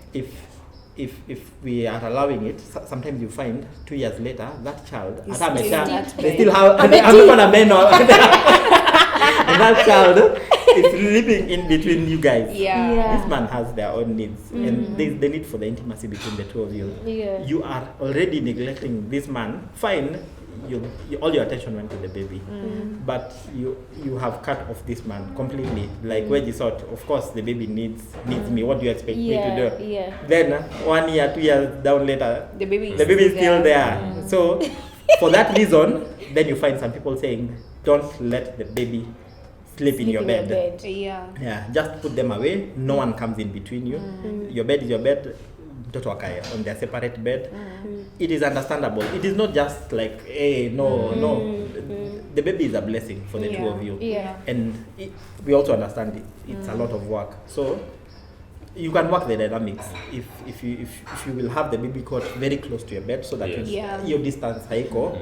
if we are allowing it, sometimes you find 2 years later, that child, they still have, and that child is sleeping in between you guys. This man has their own needs, and there's the need for the intimacy between the two of you. You are already neglecting this man. Fine, all your attention went to the baby, but you have cut off this man completely. Like when you thought, of course, the baby needs me. What do you expect me to do? Then 1 year, 2 years down later, the baby is still there. So for that reason, then you find some people saying, don't let the baby sleep in your bed. Yeah, just put them away. No one comes in between you. Your bed is your bed. Mtoto akae on their separate bed. It is understandable. It is not just like, hey, no. The baby is a blessing for the two of you. And we also understand it's a lot of work. So you can work the dynamics if you will have the baby cot very close to your bed so that your distance haiko,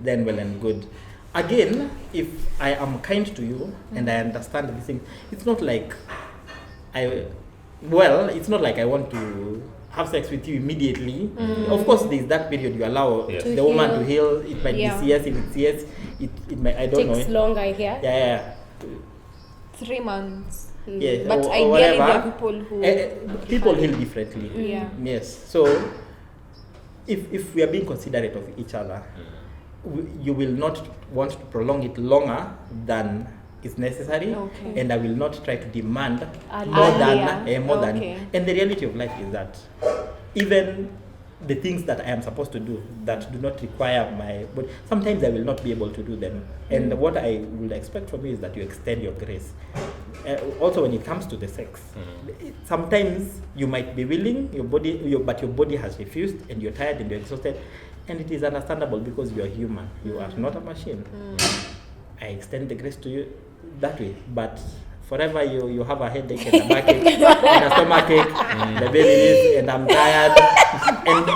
then well and good. Again, if I am kind to you and I understand this thing, it's not like it's not like I want to have sex with you immediately. Of course, there's that period you allow the woman to heal. It might be CS. If it's CS, it might, I don't know. Takes longer, I hear. Yeah. 3 months. Yes, But or ideally, whatever. there are people who people heal differently. Yes. So if we are being considerate of each other, you will not want to prolong it longer than is necessary, and I will not try to demand more than. And the reality of life is that even the things that I am supposed to do that do not require but sometimes I will not be able to do them. And what I would expect from you is that you extend your grace. Also, when it comes to the sex, sometimes you might be willing, but your body has refused, and you're tired and you're exhausted, and it is understandable because you are human. You are not a machine. I extend the grace to you that way, but forever you have a headache and a backache and a stomachache, the baby is, and I'm tired,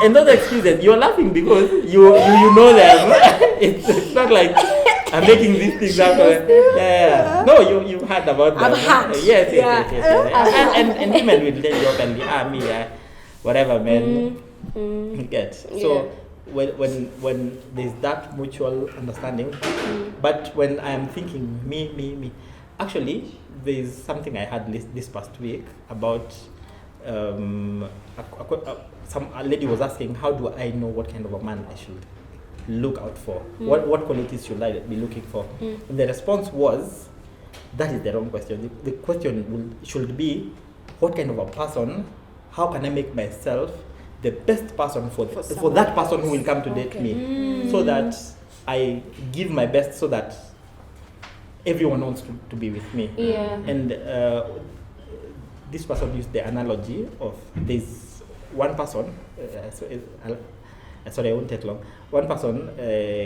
and those excuses, you're laughing because you know them. It's not like I'm making these things up. No, you heard about them. I've heard. Yes. And women will tell you openly, whatever men get. So Yeah. when there's that mutual understanding, but when I am thinking me, actually there's something I had this past week about a lady was asking, how do I know what kind of a man I should look out for? What qualities should I be looking for? And the response was, that is the wrong question. The question should be, what kind of a person, how can I make myself the best person for that person who will come to date me, so that I give my best, so that everyone wants to be with me. Yeah. And this person used the analogy of this one person, sorry, I won't take long. One person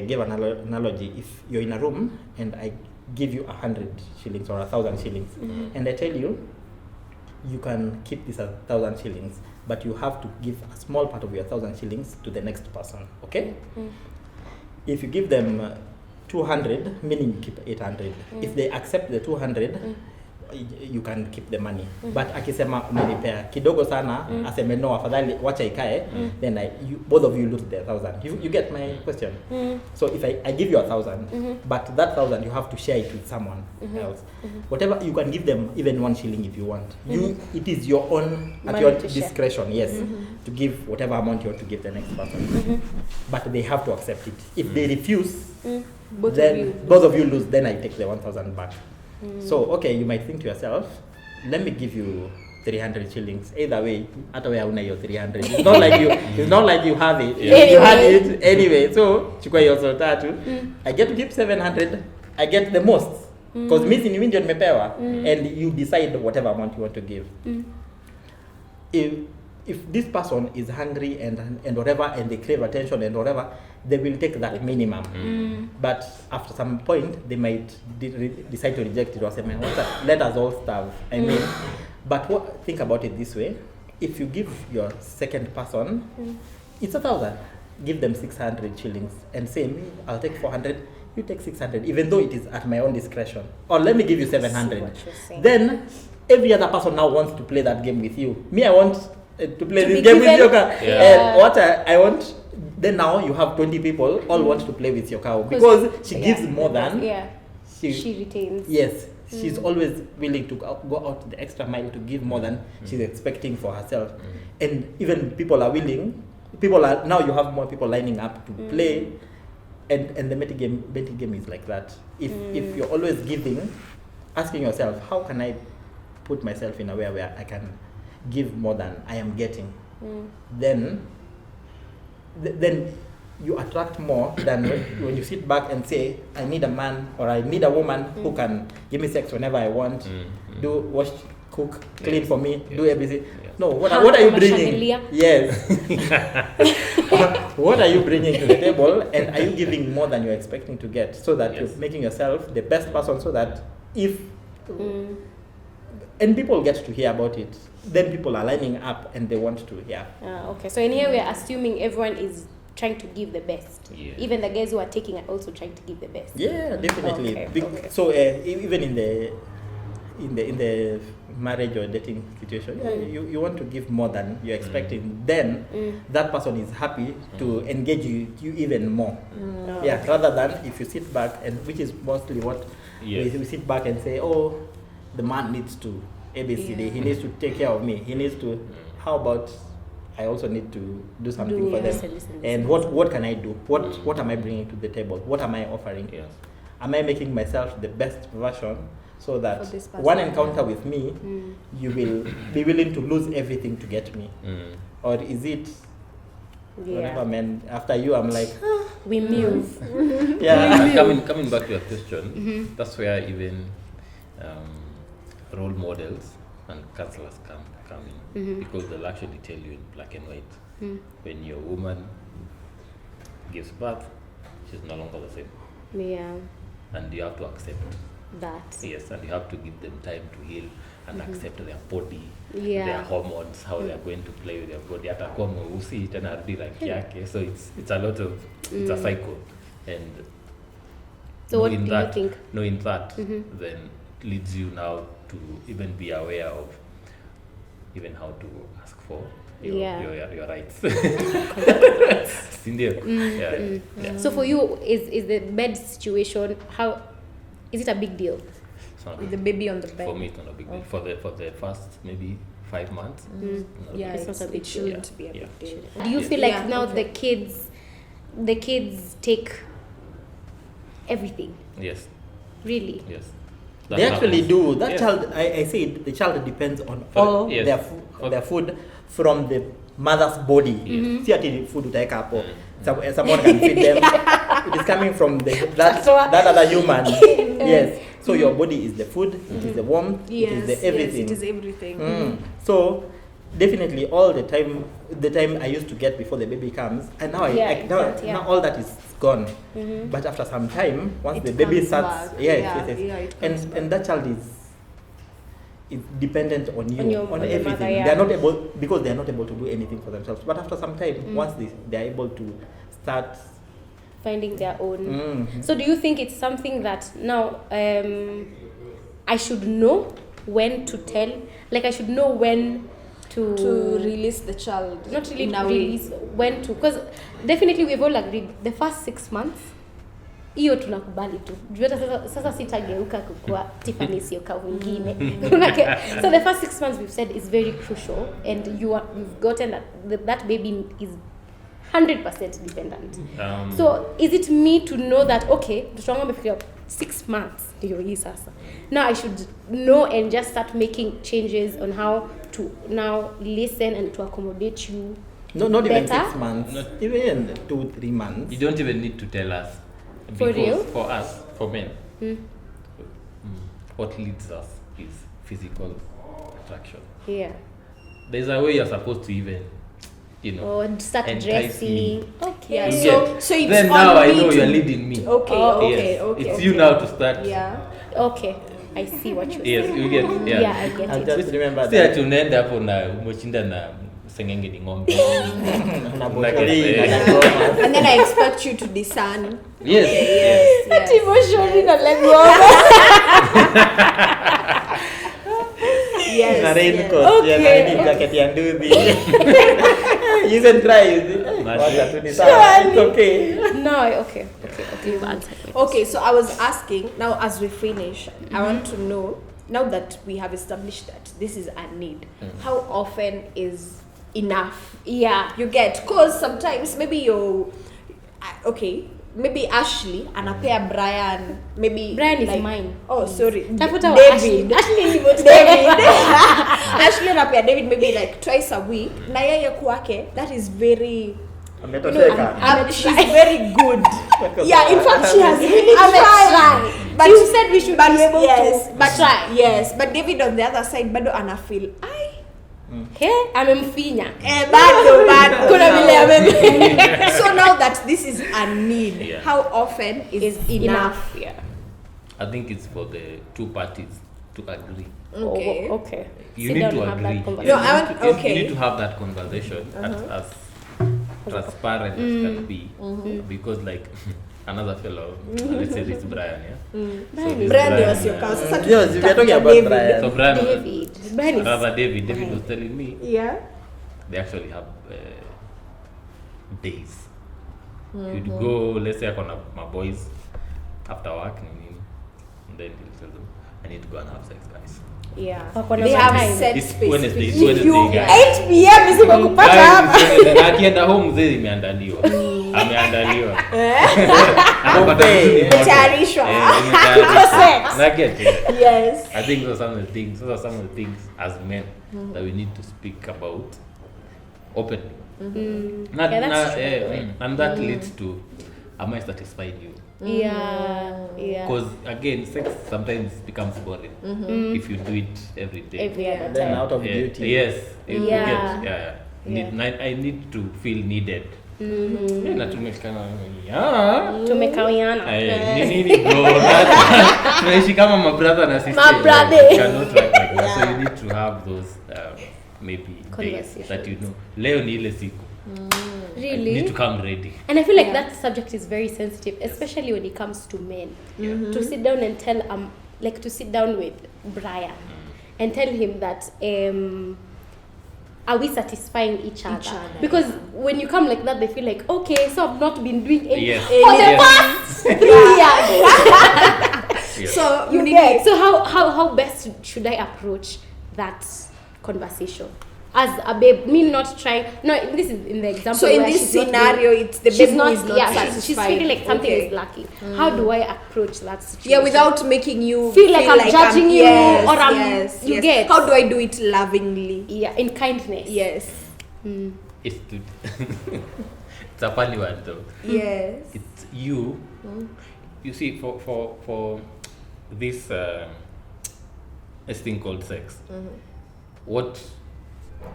gave an analogy. If you're in a room and I give you 100 shillings or 1,000 shillings, and I tell you, you can keep this 1,000 shillings, but you have to give a small part of your 1,000 shillings to the next person, okay? If you give them 200, meaning you keep 800. If they accept the 200, you can keep the money. But akisema umenipea kidogo sana, aseme no, afadhali wacha ikae, then both of you lose the 1,000. You get my question? So if I give you 1,000, but that 1,000 you have to share it with someone else. Whatever, you can give them even 1 shilling if you want. It is your own, at Money your to share. discretion, yes, to give whatever amount you want to give the next person. But they have to accept it. If they refuse, then both of you lose. Then I take the 1,000 back. So okay, you might think to yourself, let me give you 300 shillings. Either way, hata wewe hauna hiyo 300. It's not like you have it. You had it anyway. So chukua hiyo so tatu. I get to keep 700. I get the most. Because mimi ni ndio nimepewa, and you decide whatever amount you want to give. If this person is hungry and whatever, and they crave attention and whatever, they will take that minimum. But after some point, they might decide to reject it or say, man, let us all starve. I mean, but think about it this way. If you give your second person, it's 1,000. Give them 600 shillings and say, me, I'll take 400, you take 600, even though it is at my own discretion. Or let me give you 700. Then every other person now wants to play that game with you. Me, I want to play this game with your car. What I want, then now you have 20 people all want to play with your cow, because she gives more than she retains. Yes, she's always willing to go out the extra mile to give more than she's expecting for herself. And even people are willing, now you have more people lining up to play, and the betting game is like that. If you're always giving, asking yourself, how can I put myself in a way where I can give more than I am getting, then you attract more than when you sit back and say, I need a man or I need a woman who can give me sex whenever I want, do wash, cook, clean for me, do everything. No, what are you bringing? Yes. What are you bringing to the table, and are you giving more than you're expecting to get, so that you're making yourself the best person, so that if and people get to hear about it, then people are lining up and they want to hear. Okay, so in here we're assuming everyone is trying to give the best. Even the guys who are taking are also trying to give the best. Yeah, definitely. Okay. So even in the marriage or dating situation, you want to give more than you're expecting. Then that person is happy to engage you even more. Rather than if you sit back, and which is mostly what we sit back and say, oh, the man needs to ABCD. He needs to take care of me. He needs to. How about I also need to do something for them? And what can I do? What am I bringing to the table? What am I offering? Am I making myself the best version, so that one encounter with me, you will be willing to lose everything to get me? Or is it whatever, man, after you I'm like, we move. Coming back to your question, that's where even role models and counselors come in, because they'll actually tell you in black and white, when your woman gives birth, she's no longer the same. And you have to accept that. Yes, and you have to give them time to heal and accept their body, their hormones, how they are going to play with their body. Atakuwa mweusi tena arudi rangi yake. So it's a lot of, it's a cycle. And so what do you think? Knowing that then leads you now to even be aware of even how to ask for your rights. Sindio? Yeah. So for you, is the bed situation, how is it a big deal? It's not a With big the baby on the bed. For me, it's not a big deal. For the first maybe 5 months. not a Yeah, big It's not a big it deal. shouldn't be a Yeah. big deal. Do you feel like Yeah, now okay. the kids take everything? Yes. Really? Yes. They actually do. That Yes. child, I said, the child depends on For- all yes. their food from the mother's body. Yes. See ati food utaweka hapo. Someone can feed them. It is coming from that other human. Yes. So your body is the food. It is the warmth. Yes, it is the everything. Yes, it is everything. So definitely all the time I used to get before the baby comes, and now now all that is gone. But after some time, once It the baby comes starts, back. yes, Yeah, yes, yes. yeah, it comes back. and that child is dependent on you, On the everything. mother, yeah. They are not able, because they are not able to do anything for themselves. But after some time, once they are able to start. Finding their own. Mm. So do you think it's something that now I should know when to tell? Like I should know when to release the child. not really in a release, when to, because definitely we've all agreed the first 6 months hiyo tunakubali tu. Juu hata sasa sitageuka kukua Tiffany sio ka wengine. So the first 6 months we've said is very crucial, and you've gotten that baby is 100% dependent. So is it me to know that okay, mtoto wangu amefikia 6 months ndio hii sasa, now I should know and just start making changes on how to now listen and to accommodate you? No, not even Better? 6 months, Not- even 2-3 months. You don't even need to tell us. For Because real? For us, for men, what leads us is physical attraction. Yeah. There's a way you're supposed to even, Or start entice dressing. me. Okay. Yeah, You so- get- so it's then on now I me know to- you're leading me. Okay, Oh, okay, Yes. okay. It's okay. you now to start. Yeah. Okay. I see what you're Yes, saying. you get. Yeah. Yeah, I get I'll it. just remember Si that. ati unaenda hapo na umeshinda na sengenge ni ng'ombe. Na Like boshori, it, na yeah. ngoma. And then I expect you to discern. Yes. Yes. Ati Yes. emotionally na lego. Yes. Na raincoat, Okay. yeah, na nini jacket ya nduthi. You can try it. Wacha tu ni sawa. It's okay. No, okay. You've answered my Okay, so I was asking, now as we finish, I want to know, now that we have established that this is a need, how often is enough? Yeah. You get, because sometimes maybe you, okay, maybe Ashley anapea Brian, maybe Brian is like, mine. Oh, sorry, Tafuta wa David. Ashley ni moto. David. Ashley anapea David maybe like twice a week. Na yeye kwake, that is very, Ametosheka. she's very good. Yeah, in fact, she has really I'm tried. trying. But You said we should but be able yes, to but try. Yes, but David on the other side, bado anafeel. Okay, amemfinya. Bado. Kuna vile amemfinya. So now that this is a need, Yeah. how often is enough? Yeah. I think it's for the two parties to agree. Okay. Oh, okay. You Sit need down to and have agree. that conversation. No, I want- You okay. need to have that conversation as transparent as can be, because like another fellow, let's say this Brian, yeah. So this Brian was your cousin. Sasa Yes, we are talking about David. Brian. So Brian, David. Brian is rather David was telling me Yeah. they actually have days. You'd go, let's say, my boys after work, and then he'll tell them, I need to go and have sex, guys. Yeah. Wako na They have time. set It's space. Wednesday, it's You Wednesday, guys. 8 p.m. is kupata Guys, hapa. it's Wednesday. Na akienda home mzee imeandaliwa. Ameandaliwa. Anapata Okay. vitu ni moto. Imetayarishwa. Imetayarishwa. Na get it. Yes. I think those are some of the things as men that we need to speak about openly. Yeah, that's true. And that leads to, am I satisfied you? Yeah. Because again, sex sometimes becomes boring if you do it every day. Every other Then time. out of Yeah, duty. yes. You Yeah. get, yeah. I need to feel needed. Na tumekana Tumekawiana. ni nini bro? Tunaishi kama my brother na sister. My brother. You cannot act like that. So you need to have those maybe days that you know. Leo ni ile siku. You Really? need to come ready. And I feel like that subject is very sensitive, especially when it comes to men. To sit down and tell like to sit down with Brian and tell him that are we satisfying each other? other, Because when you come like that, they feel like, okay, so I've not been doing anything Yes. for the past 3 years. Yes. So You get. So how best should I approach that conversation? As a babe, me not trying. No, this is in the example. So in where this she's not scenario, it's the she's babe who not, is not yeah, satisfied. she's feeling like something Okay. is lacking. How do I approach that situation? Yeah, without making you Feel like I'm judging you, or I'm- you get. How do I do it lovingly? Yeah, in kindness. Yes. It's it's a funny one though. Yes. It's you. You see, for this this thing called sex, what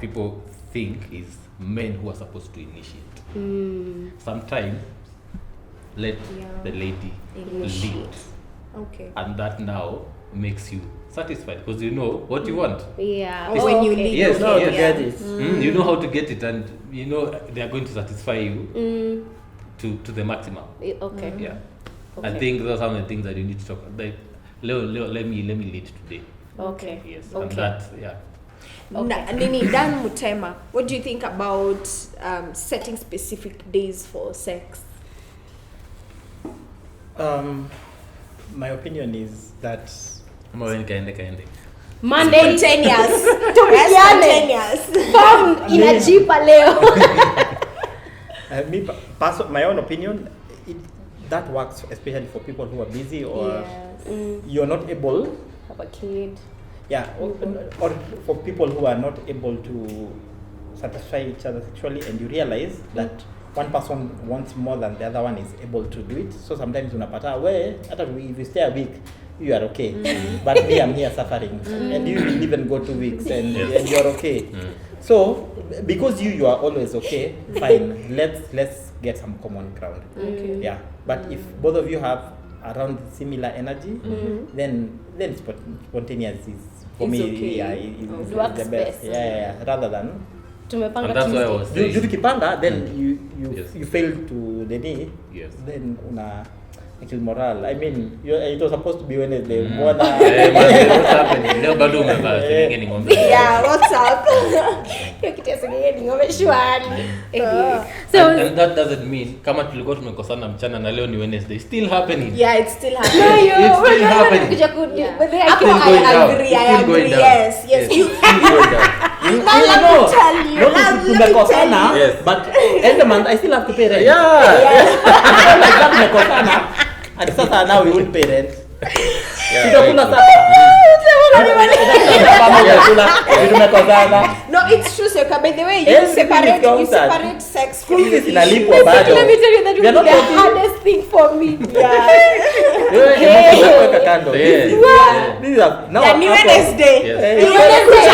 people think is men who are supposed to initiate. Sometimes let the lady lead, Okay. and that now makes you satisfied because you know what you want. Yeah. Or when you okay. lead. Yes, No, yes. to get it. You know how to get it, and you know they are going to satisfy you to the maximum. Okay. Yeah. Okay. I think those are some of the things that you need to talk about. Like, let me lead today. Okay. Yes, Okay. and that, yeah. Nini, Dan Mutema, what do you think about setting specific days for sex? My opinion is that Ama wewe kaende. Monday. Spontaneous. Tupiane. Spontaneous. Come inajipa leo. my own opinion, that works especially for people who are busy or you're not able. Have a kid. Yeah, or for people who are not able to satisfy each other sexually, and you realize that one person wants more than the other one is able to do it. So sometimes unapata if you stay a week, you are okay. But me, I'm here suffering, and you will even go 2 weeks, and you're okay. So because you are always okay, fine. Let's get some common ground. Okay. Yeah, but if both of you have around similar energy, then spontaneous is for It's me. okay. Yeah, is Works the best. best. Yeah, rather than Tumepanga And that's why I Tuesday. was saying. you tukipanga, then Yes. you fail to the knee. Yes. Then una kill moral. I mean, it was supposed to be Wednesday. Mbona? What's happening? Leo bado umevaa singine ni ng'ombe. Yeah, what's up? Hiyo kitu ya singine ni ngome shwari. Anyway. So And that doesn't mean kama tulikuwa tumekosana mchana na leo ni Wednesday, still happening. Yeah, it's still no, happening. It's still happening. kuja ku Yeah. but then Hapo Still going down. I agree. It's I still going agree. down. Yes. You Still going down. now let me tell you. Not Let me tumekosana, tell you. Yes. but end of month I still have to pay rent. Yeah. Like that tumekosana. And sasa now we will pay rent. Yeah, Tutakula right. sasa. Tumekosana. No, it's true, Seka. By the way, you Everything is separate counted. sex School from fees the inalipwa issue. bado. let me tell you that We would are be not the talking- hardest thing for me. Yeah. Weka kando. Yeah. This is now Yeah, ni hapo- Wednesday. Yes. Ni Wednesday. 8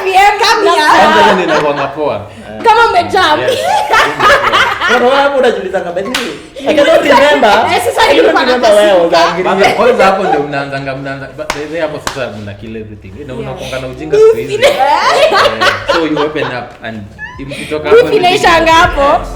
p.m. Come here. Kwanza ndio inakuwa poa. Kama umejump. Yes. Unaona hapo unajulizanga basi. I cannot remember. Sasa I nilikuwa cannot remember where I was nakasirika. angry. Kwanza hapo ndio mnaanza but hapo sasa mna kill everything. Unakonga na ujinga siku hizi. So you open up and mkitoka hapo Inaishanga hapo.